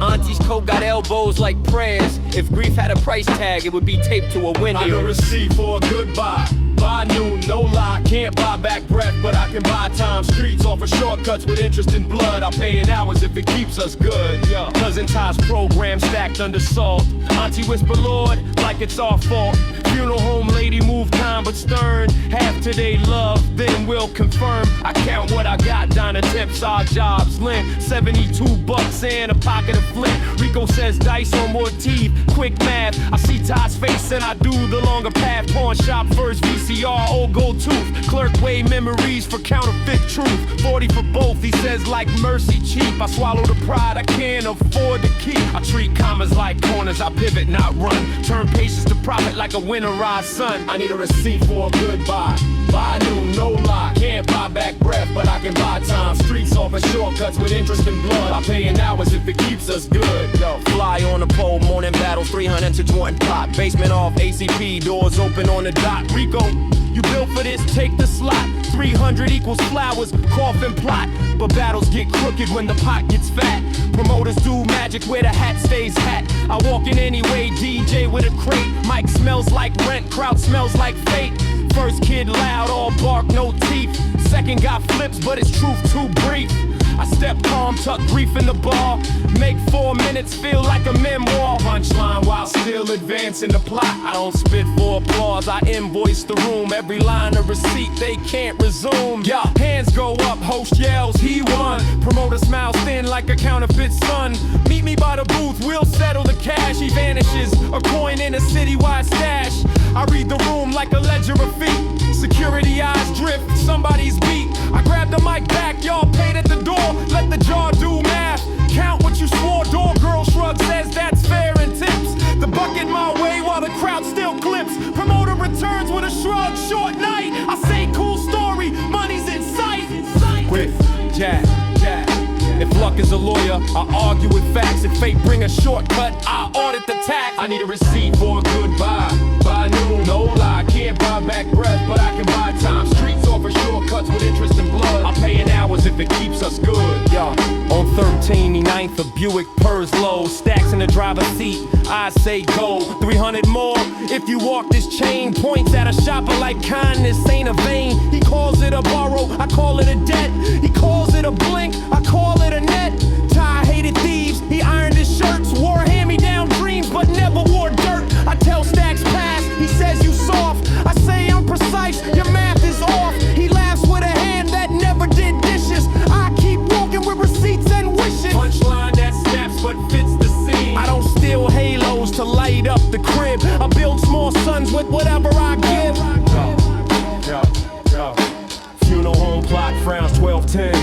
Auntie's coat got elbows like prayers. If grief had a price tag, it would be taped to a window. I got a receipt for a goodbye. By noon, no lie, can't buy back breath, but I can buy time. Streets offer shortcuts with interest in blood. I'll pay in hours if it keeps us good. Cousin Ty's program stacked under salt. Auntie whisper, Lord, like it's our fault. Funeral home lady move kind but stern. Half today love, then we'll confirm. I count what I got, diner tips, odd jobs, lint. $72 and a pocket of flint. Rico says dice on more teeth, quick math. I see Ty's face and I do the longer path. Pawn shop first, VCR, old gold tooth. Clerk weigh memories for counterfeit truth. 40 for both, he says like mercy cheap. I swallow the pride I can't afford to keep. I treat commas like corners, I pivot, not run. Turn patience to profit like a winterized sun. I need a receipt for a goodbye. Buy new, no lie. Can't buy back breath, but I can buy time. Streets offer shortcuts with interest in blood. I pay in hours if it keeps us good. Yo, fly on the pole, morning battles, 300 to Jordan plot. Basement off, ACP, doors open on the dot. Rico, you built for this, take the slot. 300 equals flowers, coffin plot. But battles get crooked when the pot gets fat. Promoters do magic where the hat stays hat. I walk in anyway, DJ with a crate. Mic smells like rent, crowd smells like fate. First kid loud, all bark, no teeth. Second got flips, but it's truth too brief. I step calm, tuck grief in the bar. Make 4 minutes feel like a memoir. Punchline while still advancing the plot. I don't spit for applause, I invoice the room. Every line a receipt, they can't resume. Yeah, hands go up, host yells, he won. Promoter smiles thin like a counterfeit sun. Meet me by the booth, we'll settle the cash. He vanishes, a coin in a citywide stash. I read the room like a ledger of feet. Security eyes drift, somebody's beat. I grab the mic back, y'all paid at the door. Let the jar do math. Count what you swore. Door girl shrug says that's fair and tips. The bucket my way while the crowd still clips. bounce. Promoter returns with a shrug, short night. I say cool story, money's in sight. With jab. If luck is a lawyer, I argue with facts. If fate bring a shortcut, I audit the tax. I need a receipt for a goodbye. By noon, no lie, can't buy back breath, but I can buy time. Streets offer shortcuts with interest and blood. I'll pay in hours if it keeps us good. Yeah. On 13th of Buick, purrs low, stacks in the driver's seat. I say go, 300 more. If you walk this chain, points at a shopper like kindness ain't a vein. He calls it a borrow, I call it a debt. He calls it a blink, I call it a net. Ty hated thieves, he ironed his shirts. Wore hand-me-down dreams, but never wore dirt. I tell Stacks pass, he says you soft. I say I'm precise, your math is off. He laughs with a hand that never did dishes. I keep walking with receipts and wishes. Punchline that snaps but fits the scene. I don't steal halos to light up the crib. I build small suns with whatever I give. Yo. Funeral home plot frowns 1210.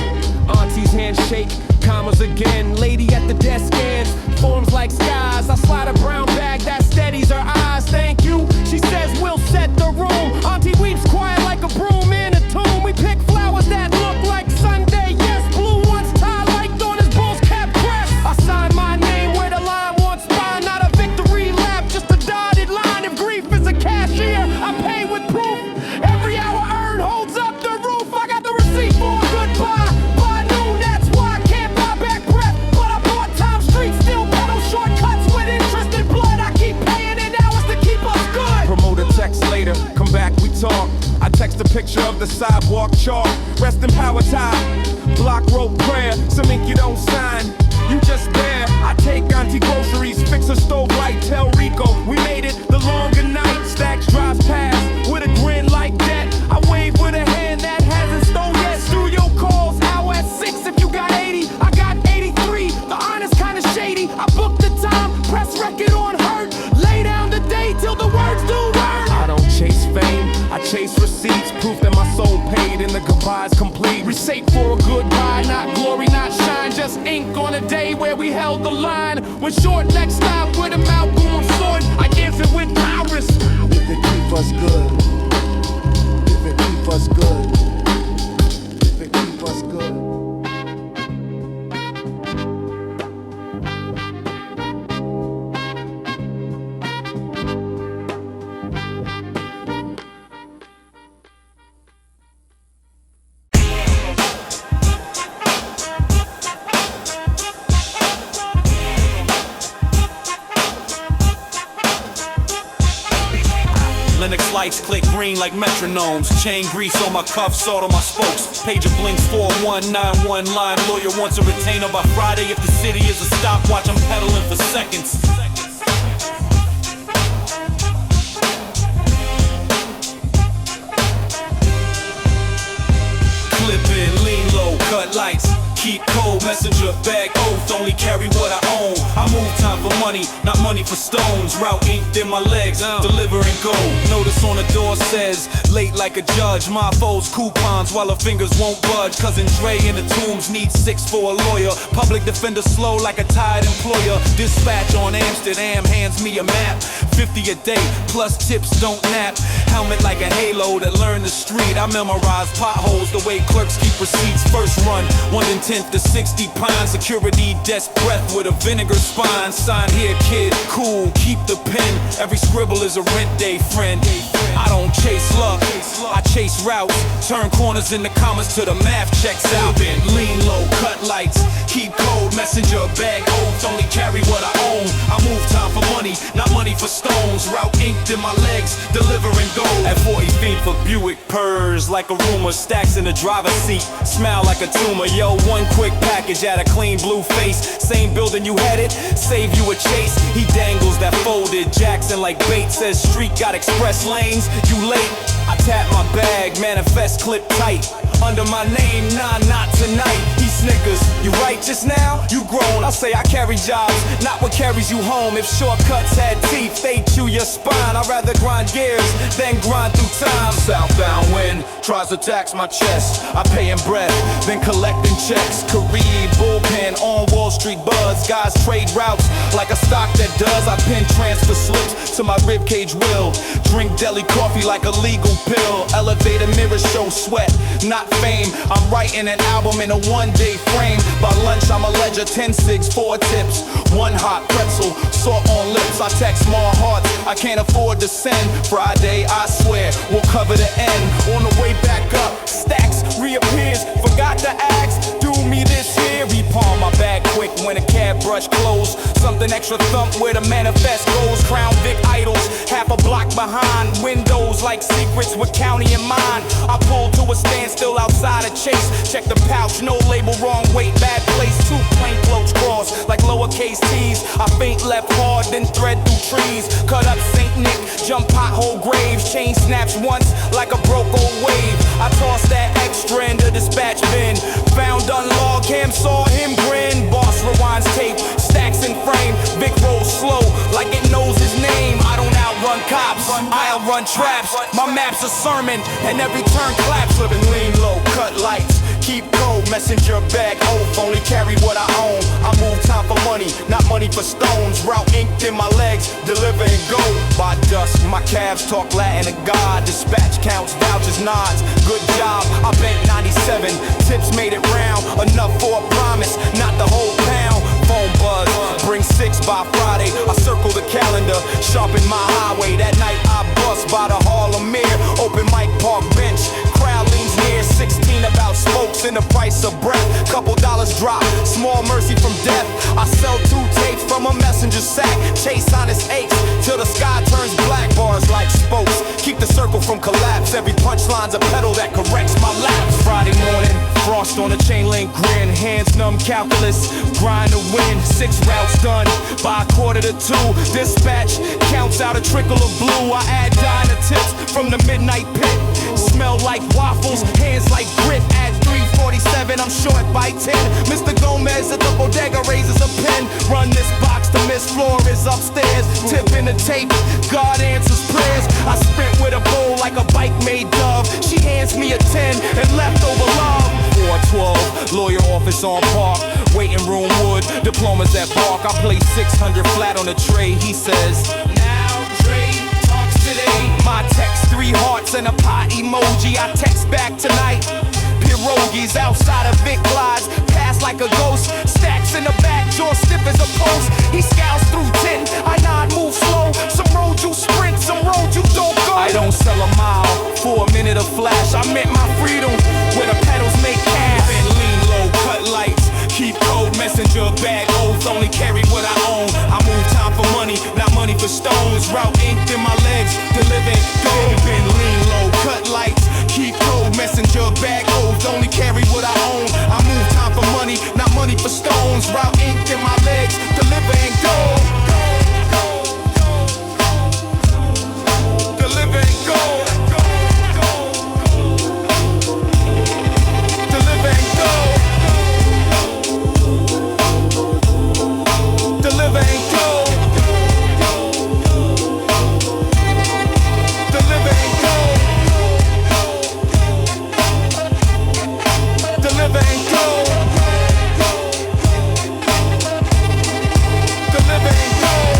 Auntie's handshake, commas again. Lady at the desk scans, forms like skies. I slide a brown bag that steadies her eyes. Thank you, she says we'll set the room. Auntie weeps quiet like a broom in a tomb. We pick flowers that look like Sunday. Yes, blue ones tie like on his bull's cap crest. I sign my name where the line wants spine. Not a victory lap, just a dotted line. If grief is a cashier, I pay with proof. Every hour earned holds up the roof. I got the receipt for a goodbye. By noon, that's why I can't buy back breath. But I bought time street, still pedal shortcuts with interest and blood. I keep paying in hours to keep us good. Promoter text later, come back, we talk. I text a picture of the sidewalk chalk. Rest in power time, block rope prayer. Some ink you don't sign, you just there. I take auntie groceries, fix her stove light. Tell Rico we made it the longer night. Stacks drives past with a grin like that. I wave with a hand that hasn't stole yet. Studio calls, hour at 6 if you got 80. I got 83, the honor's kinda shady. I booked the time, press record on hurt. Lay down the day till the words do word. I don't chase fame, I chase receipts. Proof that my soul paid and the goodbye's complete. Receipt for a goodbye, not glory, not shine. Just ink on a day where we held the line. When short next stop with a mouth going sword, I answered with Paris. If it keep us good, if it keep us good, if it keep us good. Linux lights click green like metronomes. Chain grease on my cuffs, salt on my spokes. Pager blinks 4191 line. Lawyer wants a retainer by Friday. If the city is a stopwatch, I'm pedaling for seconds. Clip in, lean low, cut lights. Keep cold, messenger, bag oath, only carry what I own. I move time for money, not money for stones. Route inked in my legs, delivering gold. Notice on the door says, late like a judge. My foes coupons while her fingers won't budge. Cousin Dre in the tombs need 6 for a lawyer. Public defender slow like a tired employer. Dispatch on Amsterdam hands me a map. 50 a day, plus tips don't nap. Helmet like a halo that learned the street. I memorize potholes the way clerks keep receipts. First run, 1 in 10th to 60 pine. Security desk breath with a vinegar spine. Sign here kid, cool, keep the pen. Every scribble is a rent day friend. I don't chase luck, I chase routes. Turn corners in the commas till the math checks out. Then lean low, cut lights, keep cold. Messenger, bag oath, only carry what I own. I move time for money, not money for stones. Route inked in my legs, delivering gold. At 40 feet for Buick, purrs like a rumor. Stacks in the driver's seat, smile like a tumor. Yo, one quick package at a clean blue face. Same building you had it, save you a chase. He dangles that folded Jackson like bait. Says street got express lanes, you late. I tap my bag, manifest clip tight. Under my name, nah, not tonight. He Snickers. You righteous now? You grown. I say I carry jobs, not what carries you home. If shortcuts had teeth, they chew your spine. I'd rather grind gears than grind through time. Southbound wind tries to tax my chest. I pay in bread, then collecting checks. Carib, bullpen, on Wall Street buzz. Guys trade routes like a stock that does. I pin transfer slips to my ribcage will. Drink deli coffee like a legal pill. Elevator mirrors show sweat, not fame. I'm writing an album in a one-day frame. By lunch I'm a ledger, 10 cigs, 4 tips. One hot pretzel, salt on lips. I text more hearts, I can't afford to send. Friday, I swear, we'll cover the end. On the way back up, stacks reappears. Forgot to ask, do me this here. Repalm my bag quick when a cab brush closed. Something extra thump where the manifest goes. Crown Vic idols, half a block behind. Windows like secrets with county in mind. I pulled to a standstill outside a Chase. Check the pouch, no label, wrong weight, bad place. 2 plain clothes cross like lowercase t's. I faint left hard, then thread through trees. Cut up St. Nick, jump pothole graves. Chain snaps once like a broke old wave. I tossed that extra in the dispatch bin. Found unlogged him, saw him grin. Boss rewinds tape, stacks in frame. Vic rolls slow like it knows his name. I don't outrun cops, I outrun traps. My map's a sermon, and every turn claps. Living lean low, cut lights, keep cold. Messenger bag oath, only carry what I own. I move time for money, not money for stones. Route inked in my legs, deliver and go. By dusk, my calves talk Latin to God. Dispatch counts, vouchers, nods. Good job, I bet 97. Tips made it round, enough for a promise, not the whole pound. Phone buzz, bring 6 by Friday. I circle the calendar, sharpen my highway. That night I bust by the Harlem mirror. Open mic park bench, crowd leans near. 16 about spokes and the price of breath. Couple dollars drop, small mercy from death. I sell 2 tapes from a messenger sack. Chase honest aches till the sky turns black. Bars like spokes, keep the circle from collapse. Every punchline's a pedal that corrects my laps. Friday morning, frost on a chain link grin. Hands numb calculus, grind to win. 6 routes done by 1:45. Dispatch counts out a trickle of blue. I add diner tips from the midnight pit. Smell like waffles, hands like grit. At 3:47, I'm short by 10. Mr. Gomez at the bodega raises a pen. Run this box to Miss Flores upstairs. Tip in the tape, God answers prayers. I sprint with a bowl like a bike made dove. She hands me a 10 and leftover love. 412, lawyer office on Park. Waiting room wood, diplomas at Bark. I play 600 flat on the tray. He says, now Dre talks today. My text 3 hearts and a pot emoji. I text back tonight. Pierogies outside of Vic glides, pass like a ghost. Stacks in the back, jaw stiff as a post. He scowls through 10, I nod, move slow. Some road you sprint, some road you don't go. I don't sell a mile for a minute of flash. I meant my freedom where the pedals make cash. And lean low, cut lights, keep cold. Messenger bag oath, only carry what I own. I move time for money, not money for stones. Route inked in my legs, delivering gold. Been lean low, cut lights, keep cold. Messenger bag oath, only carry what I own. I move time for money, not money for stones. Route inked in my legs, delivering gold. Delivering gold. Delivering gold. Delivering gold. Delivering gold. Delivering gold. Delivering gold.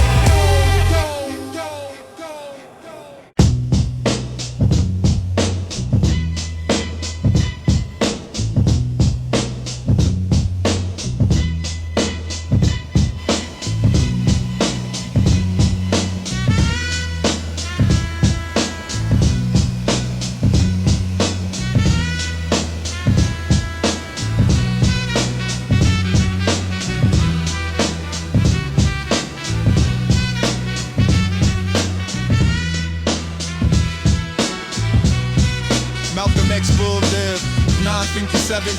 Malcolm X will live 957.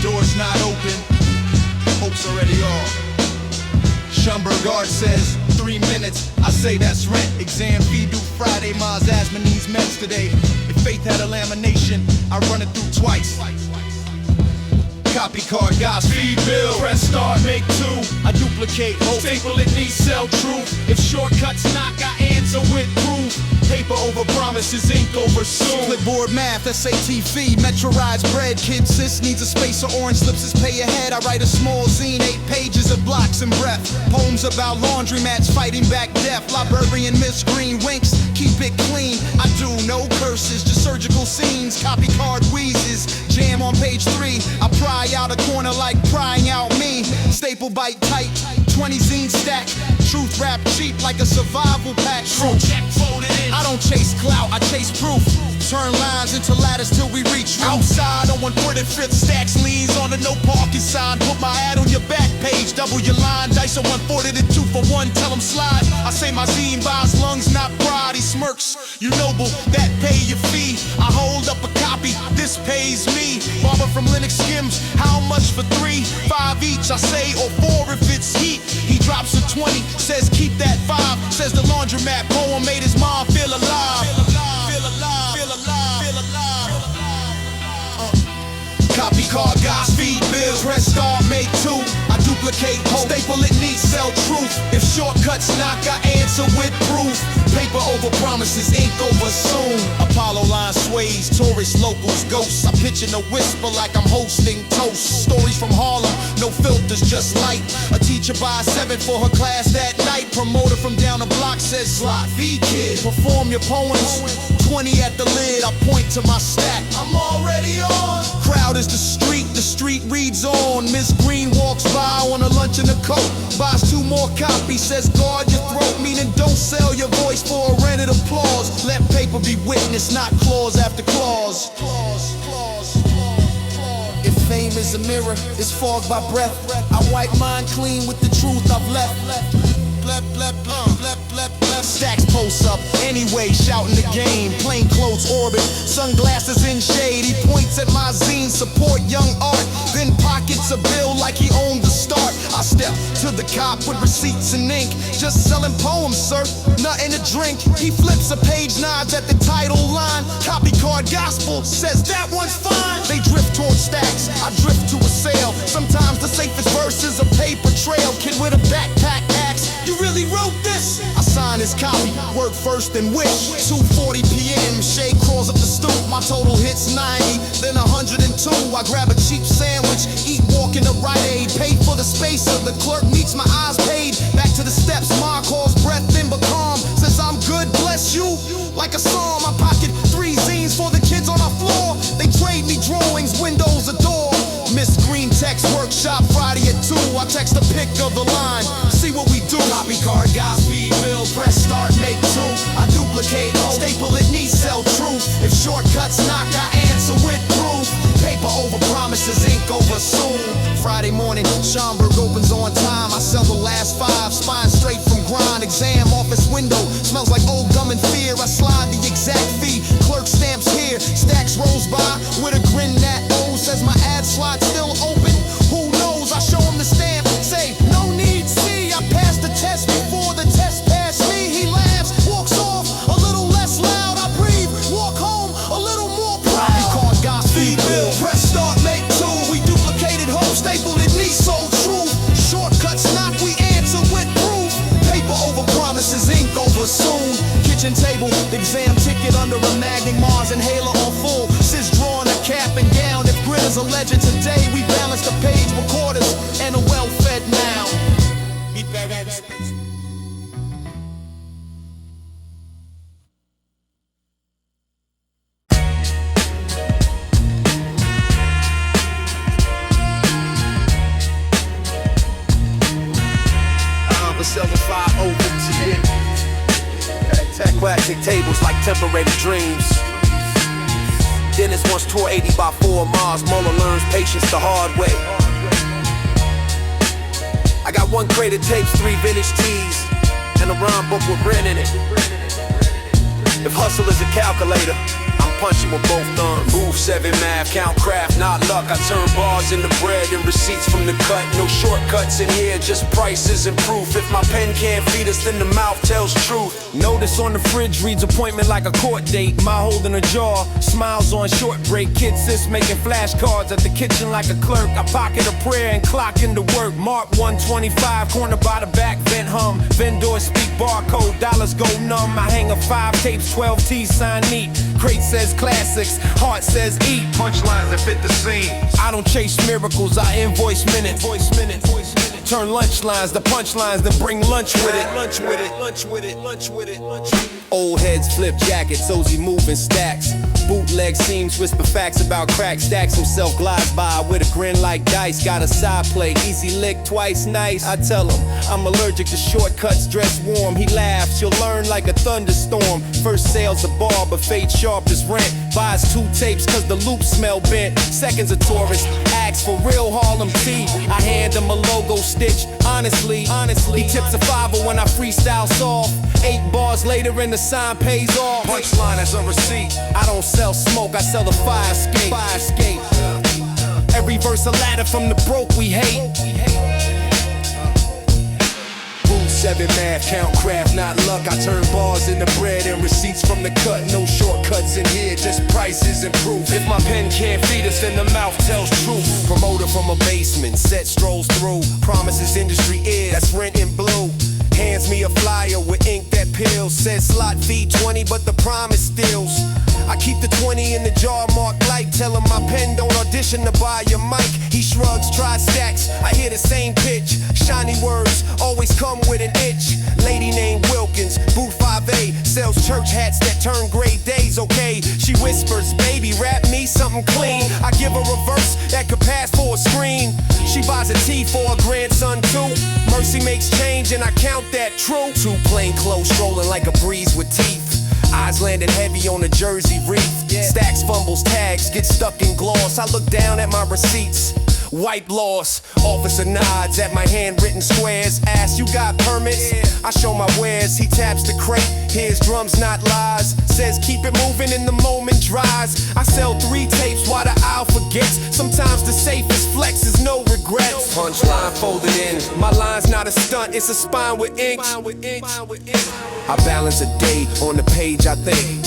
Doors not open, hope's already off. Schumberg Art says 3 minutes, I say that's rent. Exam fee due Friday, Ma's asthma needs meds today. If faith had a lamination, I run it through twice. Copy card, got speed bill. Press start, make two. I duplicate, hope, staple it, needs sell truth. If shortcuts knock, I answer with proof. Paper over promises, ink over soon. Clipboard math, SAT fee, Metro rides bread. Kid sis needs a space or orange slips his pay ahead. I write a small zine, 8 pages of blocks and breath. Poems about laundromats fighting back death. Librarian Miss Green winks, keep it clean. I do no curses, just surgical scenes. Copy card wheezes, jam on page 3. I pry out a corner like prying out me. Staple bite tight, 20 zine stack. Truth rap cheap like a survival pack. True check folded in. I don't chase clout, I chase proof. Turn lines into ladders till we reach roof. Outside on 145th stacks, leans on a no parking sign. Put my ad on your back page, double your line. Dice on 140 to 2 for 1, tell him slide. I say my zine buys lungs, not pride. He smirks, you noble, that pay your fee. I hold up a copy, this pays me. Barber from Linux Skims, how much for 3? 5 each, I say, or 4 if it's heat. He drops a 20, says keep that 5. Says the laundromat poem made his mom feel alive. Feel alive, feel alive, feel alive. Copy card, got speed bills. Press start, make 2. I duplicate, hope, staple it, neat, sell truth. If shortcuts knock, I answer with proof. Paper over promises, ink over soon. Apollo line sways, tourists, locals, ghosts. I pitch in a whisper like I'm hosting toast. Stories from Harlem, no filters, just light. A teacher buys 7 for her class that night. Promoter from down the block says, slot V kid, perform your poems. 20 at the lid, I point to my stack. I'm already on. Crowd is the street reads on. Miss Green walks by on a lunch and a coat. Buys 2 more copies, says guard your throat. Meaning don't sell your voice for a rented applause. Let paper be witness, not clause after clause. If fame is a mirror, it's fogged by breath. I wipe mine clean with the truth I've left. Stacks posts up, anyway, shouting the game. Plain clothes orbit, sunglasses in shade. He points at my zine, support young art. Then pockets a bill like he owned the start. I step to the cop with receipts and ink. Just selling poems, sir, nothing to drink. He flips a page, nods at the title line. Copy card gospel, says that one's fine. They drift toward stacks, I drift to a sale. Sometimes the safest verse is a paper trail. Kid with a backpack asks, you really wrote this? I sign his copy, work first and wish. 2:40 p.m., shade crawls up the stoop. My total hits 90, then 102. I grab a cheap sandwich, eat, walk in the Rite Aid. Pay for the space of the clerk, meets my eyes paid. Back to the steps, Ma calls breath, then become. Says I'm good, bless you. Like a psalm, I pocket 3 zines for the kids on our floor. They trade me drawings, windows, a door. Miss Green text workshop Friday at 2. I text a pic of the line, see what we do. Copy card, got speed bill, press start, make 2. I duplicate, staple it, neat, sell truth. If shortcuts knock, I answer with proof. Paper over promises, ink over soon. Friday morning, Schomburg opens on time. I sell the last 5, spine straight from grind. Exam office window, smells like old gum and fear. I slide the exact fee, clerk stamps here. Stacks rolls by with a grin that O. Says my ad slot still open, who knows? I show him the stamp, say no need, see. I passed the test before the test passed me. He laughs, walks off, a little less loud. I breathe, walk home, a little more proud. Copy card, got speed bill, press start, make 2. We duplicated home, stapled it, neat, sold truth. Shortcuts knock, we answer with proof. Paper over promises, ink over soon. Kitchen table, exam ticket under a magnet, Mars inhaler on full. Sis drawing a cap and gown. If grit is a legend today, we balance the page recorders and a well-fed now. Aquatic tables like temporary dreams. Dennis once tore 80 by 4 miles. Mola learns patience the hard way. I got 1 crate of tapes, 3 vintage tees, and a rhyme book with Ren in it. If hustle is a calculator, I'm punch it with both thumbs. Move 7 math, count craft, not luck. I turn bars into bread and receipts from the cut. No shortcuts in here, just prices and proof. If my pen can't feed us, then the mouth tells truth. Notice on the fridge reads appointment like a court date. My holding a jar, smiles on short break. Kid sis making flashcards at the kitchen like a clerk. I pocket a prayer and clock into work. Mark 125, corner by the back, vent hum. Vendors speak barcode, dollars go numb. I hang a 5 tapes, 12 T's, sign neat. Crate says classics, heart says eat. Punchlines that fit the scene. I don't chase miracles, I invoice minutes. Turn lunch lines to punchlines, then bring lunch with it. Lunch with it, lunch with it, lunch with it, lunch with it. Old heads flip jackets, Ozzy moving stacks. Bootleg seams, whisper facts about crack. Stacks himself, glides by with a grin like dice. Got a side play, easy lick, twice nice. I tell him I'm allergic to shortcuts, dress warm. He laughs, you'll learn like a thunderstorm. First sales a bar, but fade sharp as rent. Buys 2 tapes cause the loops smell bent. Seconds a tourist, asks for real Harlem tea. I hand him a logo stitch, honestly. He tips a 5 when I freestyle soft. 8 bars later and the sign pays off. Punchline as a receipt. I don't sell smoke, I sell the fire escape. Every verse a ladder from the broke we hate. Rule 7 math, count craft, not luck. I turn bars into bread and receipts from the cut. No shortcuts in here, just prices and proof. If my pen can't feed us, then the mouth tells truth. Promoter from a basement, set strolls through. Promises industry is, that's rent in blue. Hands me a flyer with ink that peels. Says slot fee 20, but the promise steals. I keep the 20 in the jar marked light. Tell him my pen don't audition to buy your mic. He shrugs, try stacks, I hear the same pitch. Shiny words always come with an itch. Lady named Wilkins, boot 5A. Sells church hats that turn gray days, okay. She whispers, baby, rap me something clean. I give her a verse that could pass for a screen. She buys a tea for her grandson too. Mercy makes change and I count that true. 2 plain clothes strolling like a breeze with teeth. Eyes landing heavy on the Jersey reef. Stacks, fumbles, tags, get stuck in gloss. I look down at my receipts. Wipe loss, officer nods at my handwritten squares. Asks, you got permits? I show my wares. He taps the crate, hears drums, not lies. Says keep it moving and the moment dries. I sell 3 tapes while the aisle forgets. Sometimes the safest flex is no regrets. Punchline folded in, my line's not a stunt, it's a spine with ink. I balance a day on the page, I think.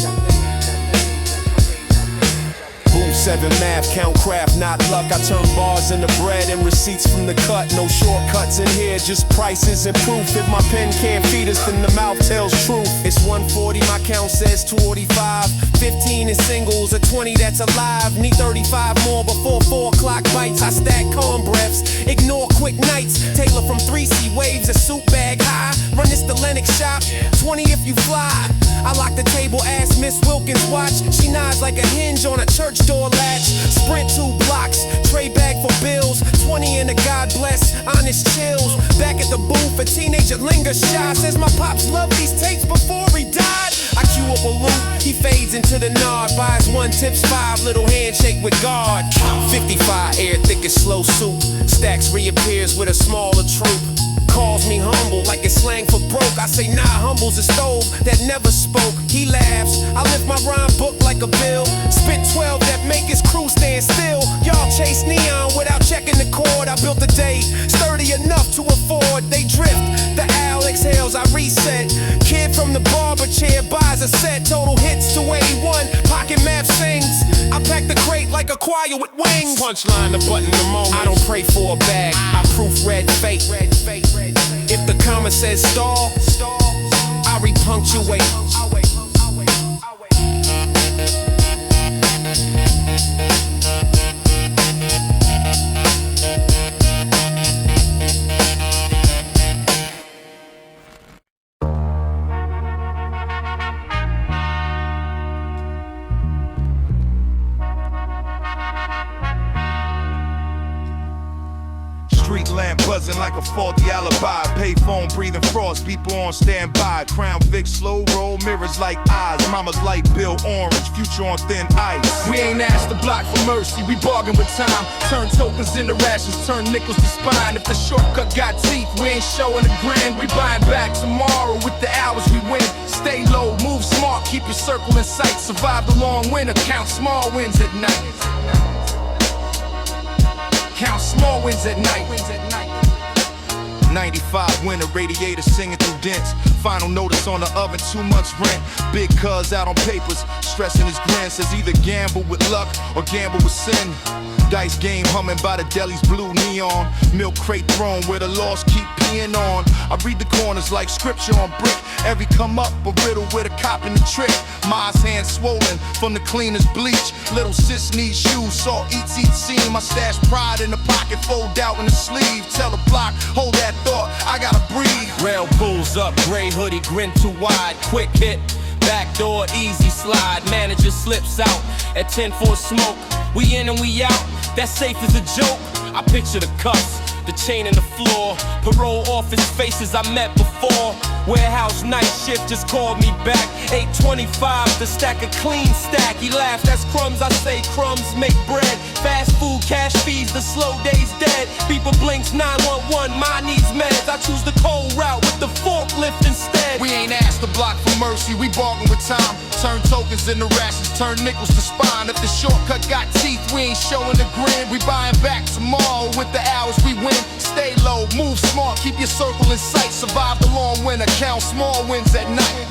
7 math, count craft, not luck. I turn bars into bread and receipts from the cut. No shortcuts in here, just prices and proof. If my pen can't feed us, then the mouth tells truth. It's 140, my count says 245. 15 is singles, a 20 that's alive. Need 35 more before 4 o'clock bites. I stack calm breaths, ignore quick nights. Taylor from 3C waves, a suit bag high. Run this the Lennox shop, 20 if you fly. I lock the table, ask Miss Wilkins watch. She nods like a hinge on a church door latch. Sprint 2 blocks, tray bag for bills. 20 in a God bless, honest chills. Back at the booth, a teenager lingers shy. Says my pops loved these tapes before he died. I cue up a loop, he fades into the nod. Buys 1, tips 5, little handshake with guard. 55, air thick as slow soup. Stacks reappears with a smaller troop. Calls me humble like it's slang for broke. I say nah, humble's a stove that never spoke. He laughs, I lift my rhyme book like a bill. Spit 12 that make his crew stand still. Y'all chase neon without checking the chord. I built a day sturdy enough to afford. They drift, the owl exhales, I reset. Kid from the barber chair buys a set. Total hits to 81, pocket map sings. I pack the crate like a choir with wings. Punchline the button the moment. I don't pray for a bag, I proofread fate. If the comma says stall, I repunctuate. Street lamp buzzing like a faulty alibi. Payphone breathing frost, people on standby. Crown Vic slow roll, mirrors like eyes. Mama's light bill orange, future on thin ice. We ain't asked the block for mercy, we bargain with time. Turn tokens into rations, turn nickels to spine. If the shortcut got teeth, we ain't showing a grin. We buying back tomorrow with the hours we win. Stay low, move smart, keep your circle in sight. Survive the long winter, count small wins at night. Count small wins at night. 95 winter, radiator singing through dents. Final notice on the oven, 2 months rent. Big cuz out on papers, stressing his grin. Says either gamble with luck or gamble with sin. Dice game humming by the deli's blue neon. Milk crate thrown where the lost keep peeing on. I read the corners like scripture on brick. Every come up a riddle with a cop in the trick. Ma's hand swollen from the cleaner's bleach. Little sis needs shoes, salt eats each seam. I stash pride in the pocket, fold out in the sleeve. Tell the block, hold that thought, I gotta breathe. Rail pulls up, gray hoodie, grin too wide. Quick hit, back door, easy slide. Manager slips out at 10 for a smoke. We in and we out, that safe is a joke. I picture the cuffs, the chain in the floor. Parole office faces I met before. Warehouse night shift just called me back. 825, the stack a clean stack. He laughed, that's crumbs, I say crumbs make bread. Fast food, cash fees, the slow days dead. People blinks 911, my needs meds. I choose the cold route with the forklift instead. We ain't asked the block for mercy, we bargain with time. Turn tokens into rations, turn nickels to spine. If the shortcut got teeth, we ain't showing a grin. We buying back tomorrow with the hours we win. Stay low, move smart, keep your circle in sight. Survive the long winter, count small wins at night.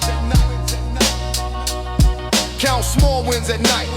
Count small wins at night.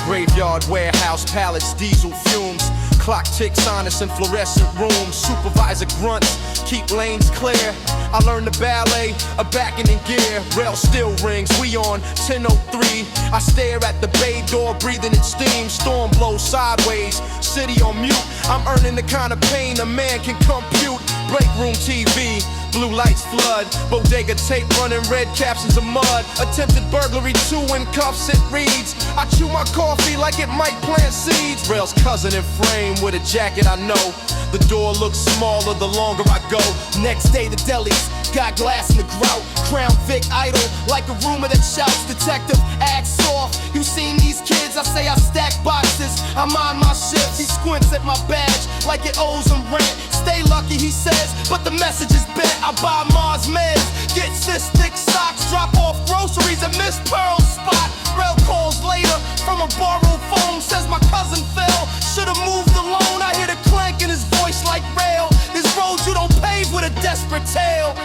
Graveyard warehouse pallets, diesel fumes. Clock ticks honest in fluorescent rooms. Supervisor grunts, keep lanes clear. I learned the ballet, a backing in gear. Rail still rings, we on 1003. I stare at the bay door, breathing in steam. Storm blows sideways, city on mute. I'm earning the kind of pain a man can compute. Break room TV, blue lights flood. Bodega tape running, red captions of mud. Attempted burglary, 2 in cuffs, it reads. I chew my coffee like it might plant seeds. Rail's cousin in frame with a jacket I know. The door looks smaller the longer I go. Next day the delis got glass in the grout. Crown Vic idle like a rumor that shouts. Detective acts soft. You seen these kids? I say I stack boxes. I'm on my shifts. He squints at my badge like it owes him rent. Stay lucky, he says, but the message is bent. I buy Mars meds, get sis thick socks, drop off groceries at Miss Pearl's spot. Rail calls later from a borrowed phone, says my cousin fell. Should've moved alone. I hear the clank in his voice like rail. This road you don't pave with a desperate tale.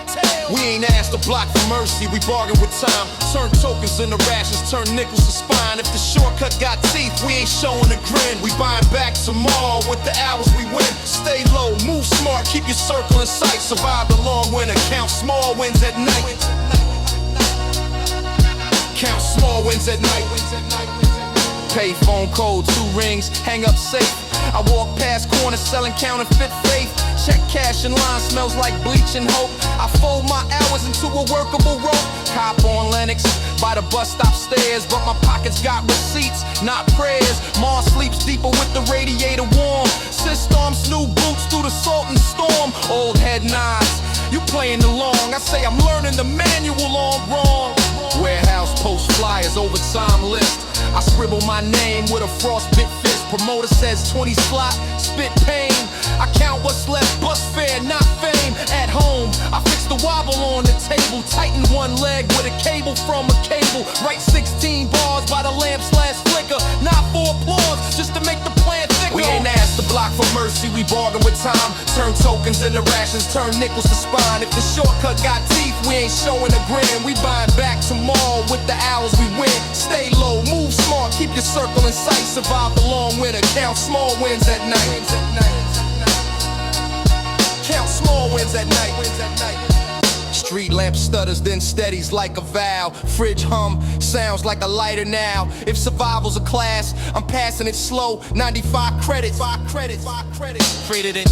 We ain't asked the block for mercy, we bargain with time. Turn tokens into rations, turn nickels to spine. If the shortcut got teeth, we ain't showing a grin. We buying back tomorrow with the hours we win. Stay low, move smart, keep your circle in sight. Survive the long winter, count small wins at night. Count small wins at night. Payphone code, 2 rings, hang up safe. I walk past corners selling counterfeit faith. Check cash in line, smells like bleach and hope. I fold my hours into a workable rope. Cop on Lennox by the bus stop stairs, but my pockets got receipts, not prayers. Ma sleeps deeper with the radiator warm. Sis storms new boots through the salt and storm. Old head nods, you playing along. I say I'm learning the manual on wrong. Warehouse post flyers, overtime list. I scribble my name with a frostbit fist. Promoter says 20 slot, spit pain. I count what's left, bus fare, not fame. At home, I fix the wobble on the table. Tighten one leg with a cable from a cable. Write 16 bars by the lamp/flicker. Not for applause, just to make the plan thicker. We ain't asked the block for mercy, we bargain with time. Turn tokens into rations, turn nickels to spine. If the shortcut got teeth, we ain't showing a grin. We buying back tomorrow with the hours we win. Stay low, move smart, keep your circle in sight. Survive the long winter, count small wins at night. Count small wins at night. Street lamp stutters, then steadies like a valve. Fridge hum, sounds like a lighter now. If survival's a class, I'm passing it slow. 95 credits. 5 credits. Created it.